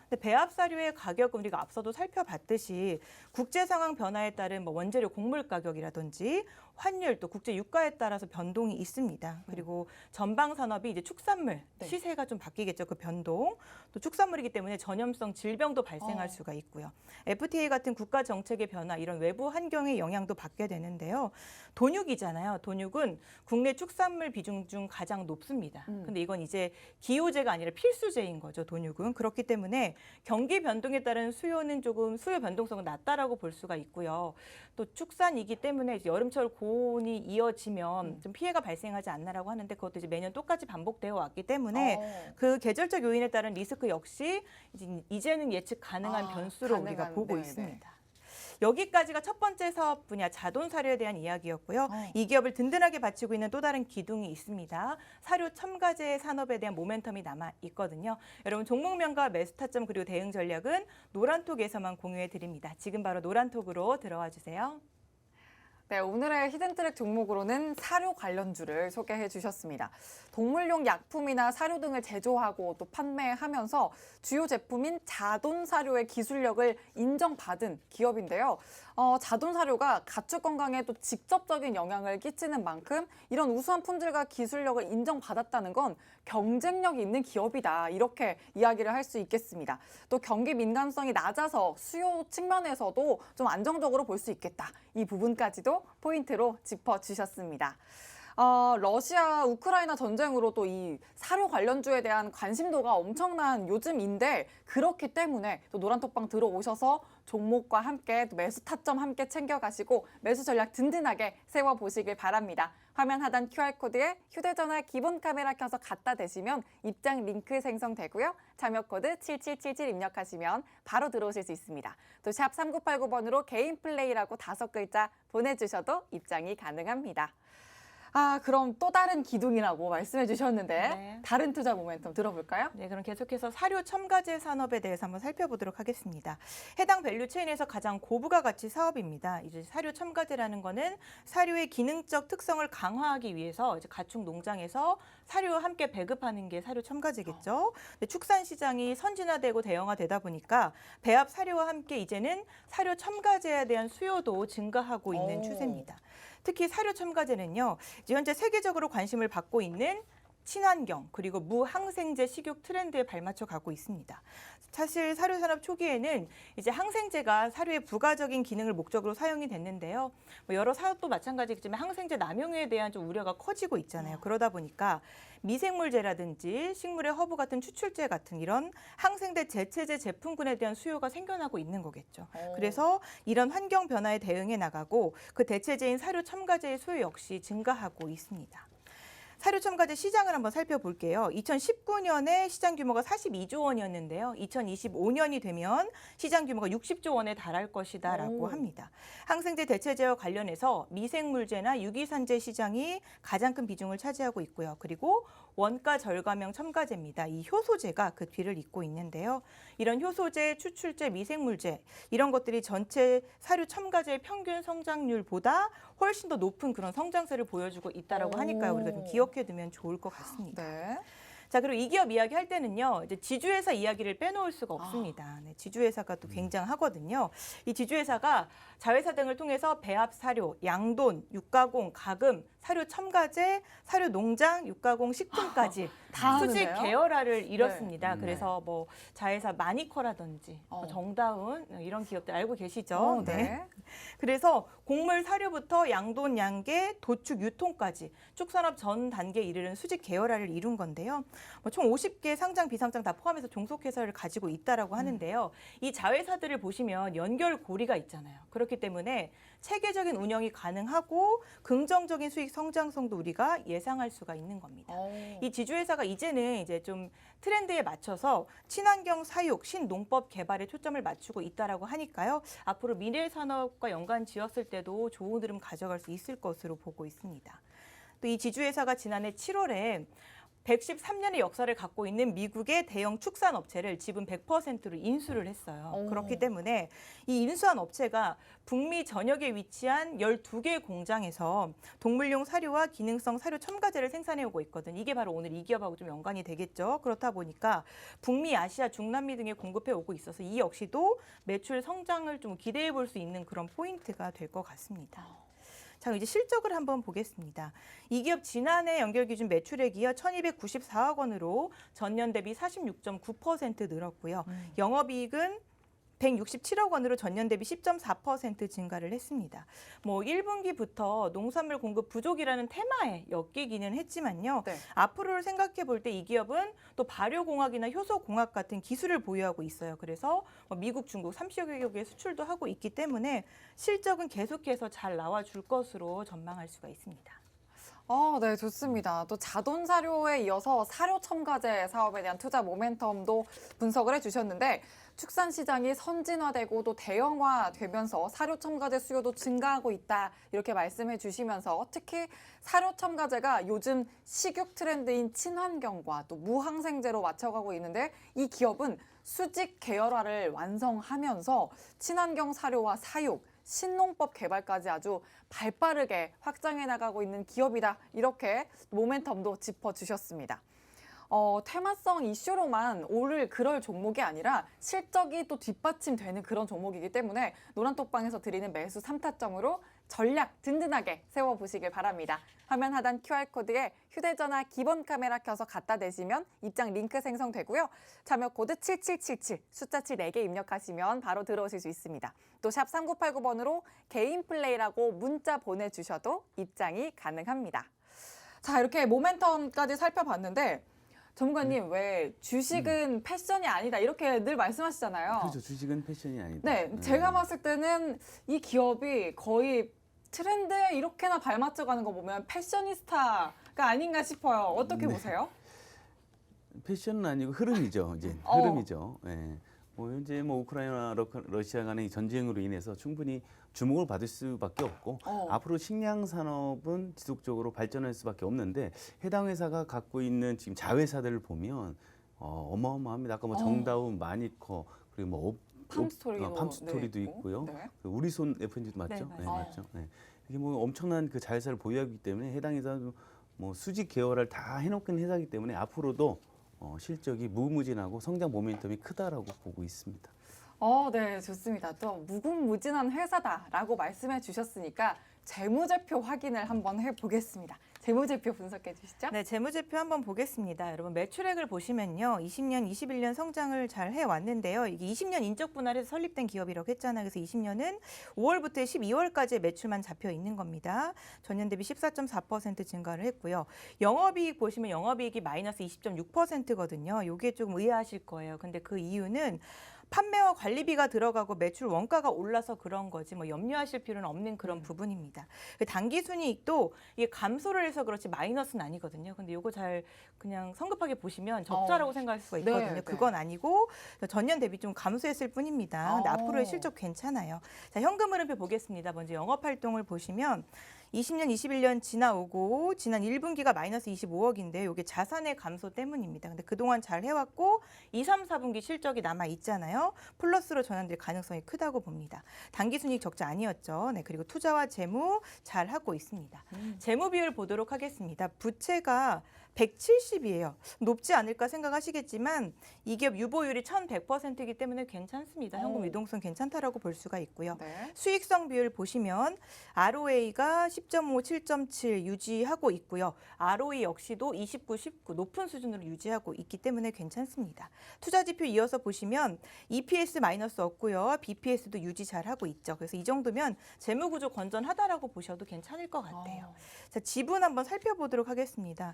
근데 배합 사료의 가격은 우리가 앞서도 살펴봤듯이 국제 상황 변화에 따른 원재료 곡물 가격이라든지 환율 또 국제 유가에 따라서 변동이 있습니다. 그리고 전방 산업이 이제 축산물 시세가 좀 바뀌겠죠. 그 변동. 또 축산물이기 때문에 전염성 질병도 발생할 수가 있고요. FTA 같은 국가 정책의 변화 이런 외부 환경의 영향도 받게 되는데요. 돈육이잖아요. 돈육은 국내 축산물 비중 중 가장 높습니다. 근데 이건 이제 기호제가 아니라 필수제인 거죠. 돈육은. 그렇기 때문에 경기 변동에 따른 수요는 조금 수요 변동성은 낮다라고 볼 수가 있고요. 또 축산이기 때문에 이제 여름철 고온이 이어지면 좀 피해가 발생하지 않나라고 하는데 그것도 이제 매년 똑같이 반복되어 왔기 때문에 그 계절적 요인에 따른 리스크 역시 이제는 예측 가능한 변수로 우리가 보고 있습니다. 여기까지가 첫 번째 사업 분야 자돈 사료에 대한 이야기였고요. 이 기업을 든든하게 받치고 있는 또 다른 기둥이 있습니다. 사료 첨가제 산업에 대한 모멘텀이 남아 있거든요. 여러분 종목명과 매수 타점 그리고 대응 전략은 노란톡에서만 공유해 드립니다. 지금 바로 노란톡으로 들어와 주세요. 네, 오늘의 히든트랙 종목으로는 사료 관련주를 소개해 주셨습니다. 동물용 약품이나 사료 등을 제조하고 또 판매하면서 주요 제품인 자돈 사료의 기술력을 인정받은 기업인데요. 자돈 사료가 가축 건강에 또 직접적인 영향을 끼치는 만큼 이런 우수한 품질과 기술력을 인정받았다는 건 경쟁력 있는 기업이다. 이렇게 이야기를 할 수 있겠습니다. 또 경기 민감성이 낮아서 수요 측면에서도 좀 안정적으로 볼 수 있겠다. 이 부분까지도 포인트로 짚어주셨습니다. 러시아 우크라이나 전쟁으로 또 이 사료 관련주에 대한 관심도가 엄청난 요즘인데 그렇기 때문에 또 노란톡방 들어오셔서 종목과 함께 또 매수 타점 함께 챙겨가시고 매수 전략 든든하게 세워보시길 바랍니다. 화면 하단 QR코드에 휴대전화 기본 카메라 켜서 갖다 대시면 입장 링크 생성되고요. 참여 코드 7777 입력하시면 바로 들어오실 수 있습니다. 또 샵 3989번으로 개인 플레이라고 5글자 보내주셔도 입장이 가능합니다. 그럼 또 다른 기둥이라고 말씀해 주셨는데 네. 다른 투자 모멘텀 들어볼까요? 네, 그럼 계속해서 사료 첨가제 산업에 대해서 한번 살펴보도록 하겠습니다. 해당 밸류 체인에서 가장 고부가 가치 사업입니다. 이제 사료 첨가제라는 거는 사료의 기능적 특성을 강화하기 위해서 이제 가축 농장에서 사료와 함께 배급하는 게 사료 첨가제겠죠. 근데 축산 시장이 선진화되고 대형화되다 보니까 배합 사료와 함께 이제는 사료 첨가제에 대한 수요도 증가하고 있는 추세입니다. 특히 사료 첨가제는요, 이제 현재 세계적으로 관심을 받고 있는 친환경 그리고 무항생제 식육 트렌드에 발맞춰 가고 있습니다. 사실 사료 산업 초기에는 이제 항생제가 사료의 부가적인 기능을 목적으로 사용이 됐는데요. 여러 사업도 마찬가지겠지만 항생제 남용에 대한 좀 우려가 커지고 있잖아요. 그러다 보니까 미생물제라든지 식물의 허브 같은 추출제 같은 이런 항생제 제체제 제품군에 대한 수요가 생겨나고 있는 거겠죠. 그래서 이런 환경 변화에 대응해 나가고 그 대체제인 사료 첨가제의 수요 역시 증가하고 있습니다. 사료 첨가제 시장을 한번 살펴볼게요. 2019년에 시장 규모가 42조 원이었는데요. 2025년이 되면 시장 규모가 60조 원에 달할 것이다라고 합니다. 항생제 대체제와 관련해서 미생물제나 유기산제 시장이 가장 큰 비중을 차지하고 있고요. 그리고 원가 절감형 첨가제입니다. 이 효소제가 그 뒤를 잇고 있는데요. 이런 효소제, 추출제, 미생물제 이런 것들이 전체 사료 첨가제의 평균 성장률보다 훨씬 더 높은 그런 성장세를 보여주고 있다라고 하니까요. 우리가 좀 기억해두면 좋을 것 같습니다. 네. 자, 그리고 이 기업 이야기할 때는요, 이제 지주회사 이야기를 빼놓을 수가 없습니다. 네, 지주회사가 또 굉장하거든요. 이 지주회사가 자회사 등을 통해서 배합 사료, 양돈, 육가공, 가금, 사료 첨가제, 사료 농장, 육가공, 식품까지 다 수직 하는데요? 계열화를 이뤘습니다. 네. 그래서 뭐 자회사 마니커라든지 정다운 이런 기업들 알고 계시죠? 네. 그래서 곡물 사료부터 양돈, 양계, 도축, 유통까지 축산업 전 단계에 이르는 수직 계열화를 이룬 건데요. 총 50개 상장, 비상장 다 포함해서 종속회사를 가지고 있다라고 하는데요. 이 자회사들을 보시면 연결고리가 있잖아요. 그렇기 때문에 체계적인 운영이 가능하고 긍정적인 수익 성장성도 우리가 예상할 수가 있는 겁니다. 이 지주회사가 이제는 이제 좀 트렌드에 맞춰서 친환경 사육, 신농법 개발에 초점을 맞추고 있다라고 하니까요. 앞으로 미래 산업과 연관 지었을 때도 좋은 흐름 가져갈 수 있을 것으로 보고 있습니다. 또 이 지주회사가 지난해 7월에 113년의 역사를 갖고 있는 미국의 대형 축산 업체를 지분 100%로 인수를 했어요. 그렇기 때문에 이 인수한 업체가 북미 전역에 위치한 12개 공장에서 동물용 사료와 기능성 사료 첨가제를 생산해오고 있거든요. 이게 바로 오늘 이 기업하고 좀 연관이 되겠죠. 그렇다 보니까 북미, 아시아, 중남미 등에 공급해오고 있어서 이 역시도 매출 성장을 좀 기대해 볼 수 있는 그런 포인트가 될 것 같습니다. 자, 이제 실적을 한번 보겠습니다. 이 기업 지난해 연결 기준 매출액이요 1,294억 원으로 전년 대비 46.9% 늘었고요. 영업이익은 167억 원으로 전년 대비 10.4% 증가를 했습니다. 뭐 1분기부터 농산물 공급 부족이라는 테마에 엮이기는 했지만요. 네. 앞으로를 생각해 볼 때 이 기업은 또 발효공학이나 효소공학 같은 기술을 보유하고 있어요. 그래서 미국, 중국 30여 개국에 수출도 하고 있기 때문에 실적은 계속해서 잘 나와줄 것으로 전망할 수가 있습니다. 네, 좋습니다. 또 자돈 사료에 이어서 사료 첨가제 사업에 대한 투자 모멘텀도 분석을 해주셨는데 축산 시장이 선진화되고 또 대형화되면서 사료 첨가제 수요도 증가하고 있다 이렇게 말씀해 주시면서 특히 사료 첨가제가 요즘 식육 트렌드인 친환경과 또 무항생제로 맞춰가고 있는데 이 기업은 수직 계열화를 완성하면서 친환경 사료와 사육, 신농법 개발까지 아주 발빠르게 확장해 나가고 있는 기업이다. 이렇게 모멘텀도 짚어주셨습니다. 테마성 이슈로만 오를 그럴 종목이 아니라 실적이 또 뒷받침되는 그런 종목이기 때문에 노란톡방에서 드리는 매수 3타점으로 전략 든든하게 세워보시길 바랍니다. 화면 하단 QR코드에 휴대전화 기본 카메라 켜서 갖다 대시면 입장 링크 생성되고요. 참여 코드 7777 숫자 7 4개 입력하시면 바로 들어오실 수 있습니다. 또 샵 3989번으로 개인 플레이라고 문자 보내주셔도 입장이 가능합니다. 자, 이렇게 모멘텀까지 살펴봤는데 전문가님 왜 주식은 패션이 아니다 이렇게 늘 말씀하시잖아요. 그렇죠. 주식은 패션이 아니다. 네, 제가 봤을 때는 이 기업이 거의 트렌드에 이렇게나 발맞춰가는 거 보면 패셔니스타가 아닌가 싶어요. 어떻게 보세요? 패션은 아니고 흐름이죠. 이제 흐름이죠. 예. 뭐 현재 뭐 우크라이나 러시아 간의 전쟁으로 인해서 충분히 주목을 받을 수밖에 없고 앞으로 식량 산업은 지속적으로 발전할 수밖에 없는데 해당 회사가 갖고 있는 지금 자회사들을 보면 어마어마합니다. 아까 뭐 정다운, 마니커 그리고 뭐 팜스토리도 있고요. 네. 그 우리손 F&G도 맞죠? 네, 네, 맞아요. 맞죠. 네. 이게 뭐 엄청난 그 자회사를 보유하기 때문에 해당 회사도 뭐 수직 계열을 다 해놓은 회사이기 때문에 앞으로도 실적이 무궁무진하고 성장 모멘텀이 크다라고 보고 있습니다. 네, 좋습니다. 또 무궁무진한 회사다라고 말씀해 주셨으니까 재무제표 확인을 한번 해보겠습니다. 재무제표 분석해 주시죠. 네, 재무제표 한번 보겠습니다. 여러분 매출액을 보시면요. 20년, 21년 성장을 잘 해왔는데요. 이게 20년 인적 분할해서 설립된 기업이라고 했잖아요. 그래서 20년은 5월부터 12월까지의 매출만 잡혀 있는 겁니다. 전년 대비 14.4% 증가를 했고요. 영업이익 보시면 영업이익이 마이너스 20.6%거든요. 이게 조금 의아하실 거예요. 근데 그 이유는 판매와 관리비가 들어가고 매출 원가가 올라서 그런 거지 뭐 염려하실 필요는 없는 그런 부분입니다. 당기순이익도 이게 감소를 해서 그렇지 마이너스는 아니거든요. 근데 이거 잘 그냥 성급하게 보시면 적자라고 생각할 수가 있거든요. 네. 그건 아니고 전년 대비 좀 감소했을 뿐입니다. 근데 앞으로의 실적 괜찮아요. 자, 현금 흐름표 보겠습니다. 먼저 영업 활동을 보시면 20년, 21년 지나오고 지난 1분기가 마이너스 25억인데 이게 자산의 감소 때문입니다. 근데 그동안 잘 해왔고 2, 3, 4분기 실적이 남아 있잖아요. 플러스로 전환될 가능성이 크다고 봅니다. 당기순이익 적자 아니었죠. 네, 그리고 투자와 재무 잘 하고 있습니다. 재무 비율 보도록 하겠습니다. 부채가 170이에요. 높지 않을까 생각하시겠지만 이 기업 유보율이 1100%이기 때문에 괜찮습니다. 현금 유동성 괜찮다라고 볼 수가 있고요. 네. 수익성 비율 보시면 ROA가 10.5, 7.7 유지하고 있고요. ROE 역시도 29, 19 높은 수준으로 유지하고 있기 때문에 괜찮습니다. 투자 지표 이어서 보시면 EPS 마이너스 없고요. BPS도 유지 잘하고 있죠. 그래서 이 정도면 재무 구조 건전하다라고 보셔도 괜찮을 것 같아요. 자, 지분 한번 살펴보도록 하겠습니다.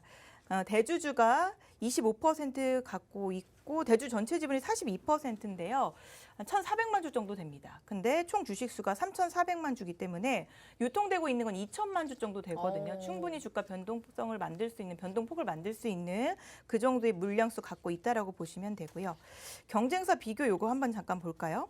대주주가 25% 갖고 있고 대주 전체 지분이 42%인데요. 1,400만 주 정도 됩니다. 근데 총 주식 수가 3,400만 주기 때문에 유통되고 있는 건 2천만 주 정도 되거든요. 충분히 주가 변동성을 만들 수 있는 변동폭을 만들 수 있는 그 정도의 물량수 갖고 있다라고 보시면 되고요. 경쟁사 비교 요거 한번 잠깐 볼까요?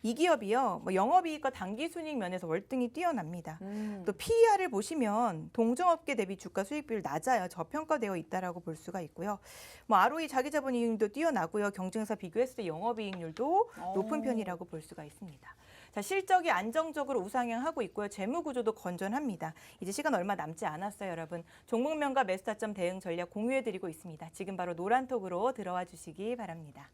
이 기업이요, 뭐 영업이익과 당기순이익 면에서 월등히 뛰어납니다. 또 PER을 보시면 동종업계 대비 주가 수익 비율 낮아요. 저평가되어 있다라고 볼 수가 있고요. 뭐 ROE 자기자본이익률도 뛰어나고요. 경쟁사 비교했을 때 영업이익률도 높은 편이라고 볼 수가 있습니다. 자, 실적이 안정적으로 우상향하고 있고요. 재무 구조도 건전합니다. 이제 시간 얼마 남지 않았어요, 여러분. 종목명과 매수타점 대응 전략 공유해드리고 있습니다. 지금 바로 노란톡으로 들어와 주시기 바랍니다.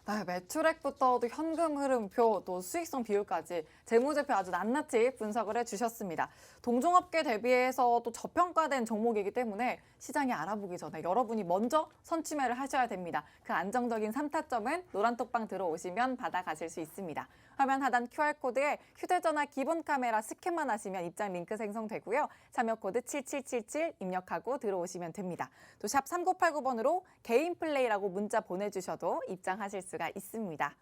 네, 매출액부터 또 현금 흐름표, 또 수익성 비율까지 재무제표 아주 낱낱이 분석을 해주셨습니다. 동종업계 대비해서 또 저평가된 종목이기 때문에 시장이 알아보기 전에 여러분이 먼저 선취매를 하셔야 됩니다. 그 안정적인 3타점은 노란톡방 들어오시면 받아가실 수 있습니다. 화면 하단 QR코드에 휴대전화 기본 카메라 스캔만 하시면 입장 링크 생성되고요. 참여 코드 7777 입력하고 들어오시면 됩니다. 또 샵 3989번으로 개인 플레이라고 문자 보내주셔도 입장하실 수가 있습니다.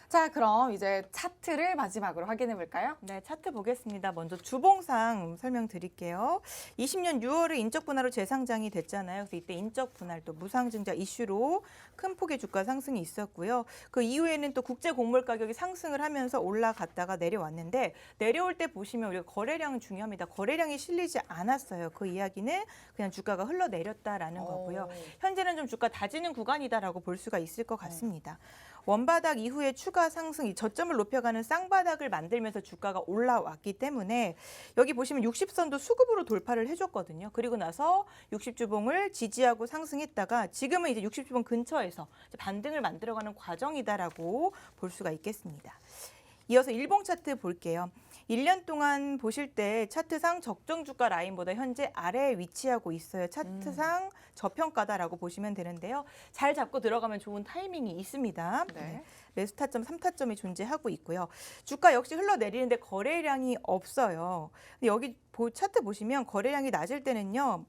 자, 그럼 이제 차트를 마지막으로 확인해 볼까요? 네, 차트 보겠습니다. 먼저 주봉상 설명드릴게요. 20년 6월에 인적 분할로 재상장이 됐잖아요. 그래서 이때 인적 분할 또 무상증자 이슈로 큰 폭의 주가 상승이 있었고요. 그 이후에는 또 국제 곡물 가격이 상승을 하면서 올라갔다가 내려왔는데 내려올 때 보시면 우리가 거래량은 중요합니다. 거래량이 실리지 않았어요. 그 이야기는 그냥 주가가 흘러내렸다라는 거고요. 현재는 좀 주가 다지는 구간이다라고 볼 수가 있을 것 같습니다. 원바닥 이후에 추가 상승, 이 저점을 높여가는 쌍바닥을 만들면서 주가가 올라왔기 때문에 여기 보시면 60선도 수급으로 돌파를 해줬거든요. 그리고 나서 60주봉을 지지하고 상승했다가 지금은 이제 60주봉 근처에서 이제 반등을 만들어가는 과정이다라고 볼 수가 있겠습니다. 이어서 일봉 차트 볼게요. 1년 동안 보실 때 차트상 적정 주가 라인보다 현재 아래에 위치하고 있어요. 차트상 저평가다라고 보시면 되는데요. 잘 잡고 들어가면 좋은 타이밍이 있습니다. 네. 매수 타점, 3타점이 존재하고 있고요. 주가 역시 흘러내리는데 거래량이 없어요. 근데 여기 차트 보시면 거래량이 낮을 때는요.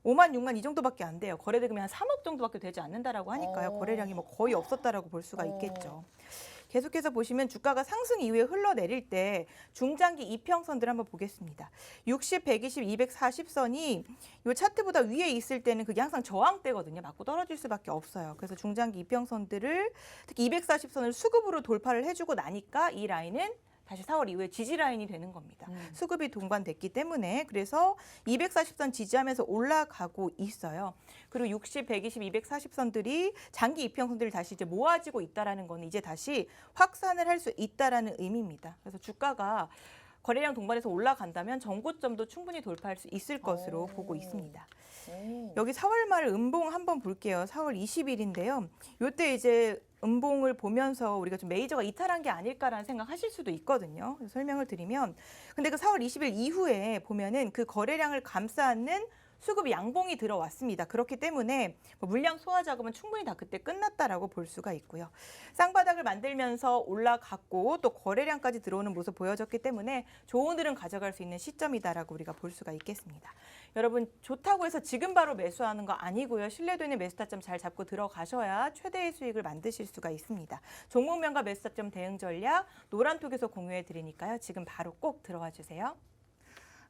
5만, 6만 이 정도밖에 안 돼요. 거래대금이 한 3억 정도밖에 되지 않는다라고 하니까요. 거래량이 뭐 거의 없었다라고 볼 수가 있겠죠. 계속해서 보시면 주가가 상승 이후에 흘러내릴 때 중장기 이평선들 한번 보겠습니다. 60, 120, 240선이 이 차트보다 위에 있을 때는 그게 항상 저항대거든요. 맞고 떨어질 수밖에 없어요. 그래서 중장기 이평선들을 특히 240선을 수급으로 돌파를 해주고 나니까 이 라인은 다시 4월 이후에 지지 라인이 되는 겁니다. 수급이 동반됐기 때문에 그래서 240선 지지하면서 올라가고 있어요. 그리고 60, 120, 240선들이 장기 이평선들이 다시 이제 모아지고 있다라는 건 이제 다시 확산을 할 수 있다라는 의미입니다. 그래서 주가가 거래량 동반해서 올라간다면 전고점도 충분히 돌파할 수 있을 것으로 보고 있습니다. 여기 4월 말 음봉 한번 볼게요. 4월 20일인데요. 이때 이제 음봉을 보면서 우리가 좀 메이저가 이탈한 게 아닐까라는 생각하실 수도 있거든요. 설명을 드리면 근데 그 4월 20일 이후에 보면은 그 거래량을 감싸는 수급 양봉이 들어왔습니다. 그렇기 때문에 물량 소화 작업은 충분히 다 그때 끝났다라고 볼 수가 있고요. 쌍바닥을 만들면서 올라갔고 또 거래량까지 들어오는 모습 보여졌기 때문에 좋은 흐름 가져갈 수 있는 시점이다라고 우리가 볼 수가 있겠습니다. 여러분 좋다고 해서 지금 바로 매수하는 거 아니고요. 신뢰도 있는 매수 타점 잘 잡고 들어가셔야 최대의 수익을 만드실 수가 있습니다. 종목명과 매수 타점 대응 전략 노란톡에서 공유해 드리니까요. 지금 바로 꼭 들어와 주세요.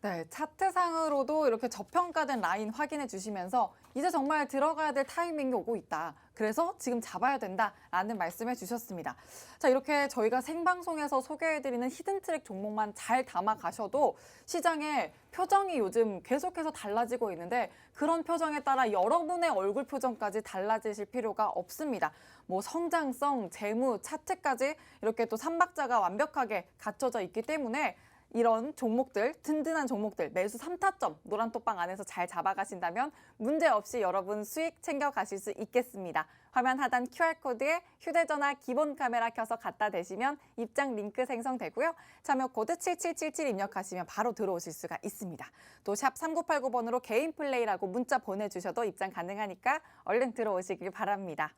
네, 차트상으로도 이렇게 저평가된 라인 확인해 주시면서 이제 정말 들어가야 될 타이밍이 오고 있다. 그래서 지금 잡아야 된다라는 말씀해 주셨습니다. 자, 이렇게 저희가 생방송에서 소개해드리는 히든트랙 종목만 잘 담아 가셔도 시장의 표정이 요즘 계속해서 달라지고 있는데 그런 표정에 따라 여러분의 얼굴 표정까지 달라지실 필요가 없습니다. 뭐 성장성, 재무, 차트까지 이렇게 또 삼박자가 완벽하게 갖춰져 있기 때문에 이런 종목들, 든든한 종목들, 매수 3타점 노란톡방 안에서 잘 잡아가신다면 문제없이 여러분 수익 챙겨가실 수 있겠습니다. 화면 하단 QR코드에 휴대전화 기본 카메라 켜서 갖다 대시면 입장 링크 생성되고요. 참여 코드 7777 입력하시면 바로 들어오실 수가 있습니다. 또 샵 3989번으로 개인 플레이라고 문자 보내주셔도 입장 가능하니까 얼른 들어오시길 바랍니다.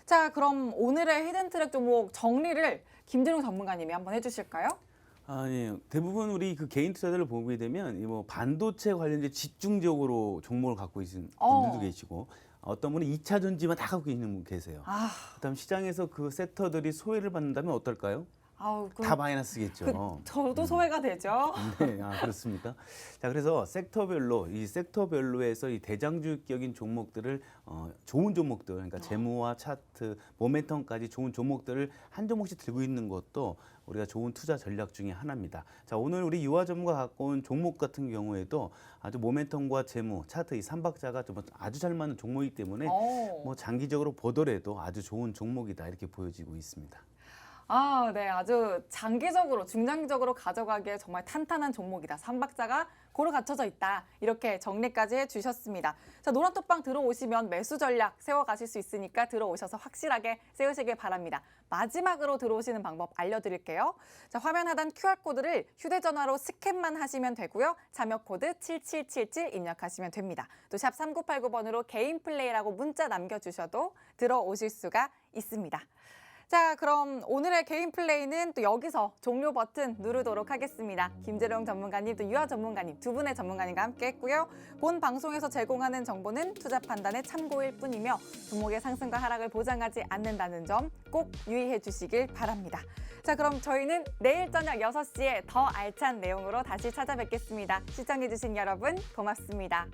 자, 그럼 오늘의 히든트랙 종목 정리를 김진웅 전문가님이 한번 해주실까요? 아니 대부분 우리 그 개인 투자들을 보게 되면 이 뭐 반도체 관련된 집중적으로 종목을 갖고 있는 분들도 계시고 어떤 분은 2차 전지만 다 갖고 있는 분 계세요. 그다음 시장에서 그 섹터들이 소외를 받는다면 어떨까요? 아우, 다 마이너스겠죠. 저도 소외가 되죠. 네, 그렇습니까? 자, 그래서 이 섹터별로에서 이 대장주격인 종목들을 좋은 종목들, 그러니까 재무와 차트, 모멘텀까지 좋은 종목들을 한 종목씩 들고 있는 것도 우리가 좋은 투자 전략 중에 하나입니다. 자, 오늘 우리 유아 전문가 갖고 온 종목 같은 경우에도 아주 모멘텀과 재무, 차트 이 삼박자가 좀 아주 잘 맞는 종목이기 때문에 뭐 장기적으로 보더라도 아주 좋은 종목이다 이렇게 보여지고 있습니다. 아, 네. 아주 장기적으로, 중장기적으로 가져가기에 정말 탄탄한 종목이다. 삼박자가 고루 갖춰져 있다. 이렇게 정리까지 해주셨습니다. 자, 노란톡방 들어오시면 매수 전략 세워가실 수 있으니까 들어오셔서 확실하게 세우시길 바랍니다. 마지막으로 들어오시는 방법 알려드릴게요. 자, 화면 하단 QR코드를 휴대전화로 스캔만 하시면 되고요. 참여 코드 7777 입력하시면 됩니다. 또 샵 3989번으로 개인 플레이라고 문자 남겨주셔도 들어오실 수가 있습니다. 자, 그럼 오늘의 개인 플레이는 또 여기서 종료 버튼 누르도록 하겠습니다. 김재룡 전문가님, 또 유아 전문가님 두 분의 전문가님과 함께 했고요. 본 방송에서 제공하는 정보는 투자 판단의 참고일 뿐이며 종목의 상승과 하락을 보장하지 않는다는 점 꼭 유의해 주시길 바랍니다. 자, 그럼 저희는 내일 저녁 6시에 더 알찬 내용으로 다시 찾아뵙겠습니다. 시청해 주신 여러분 고맙습니다.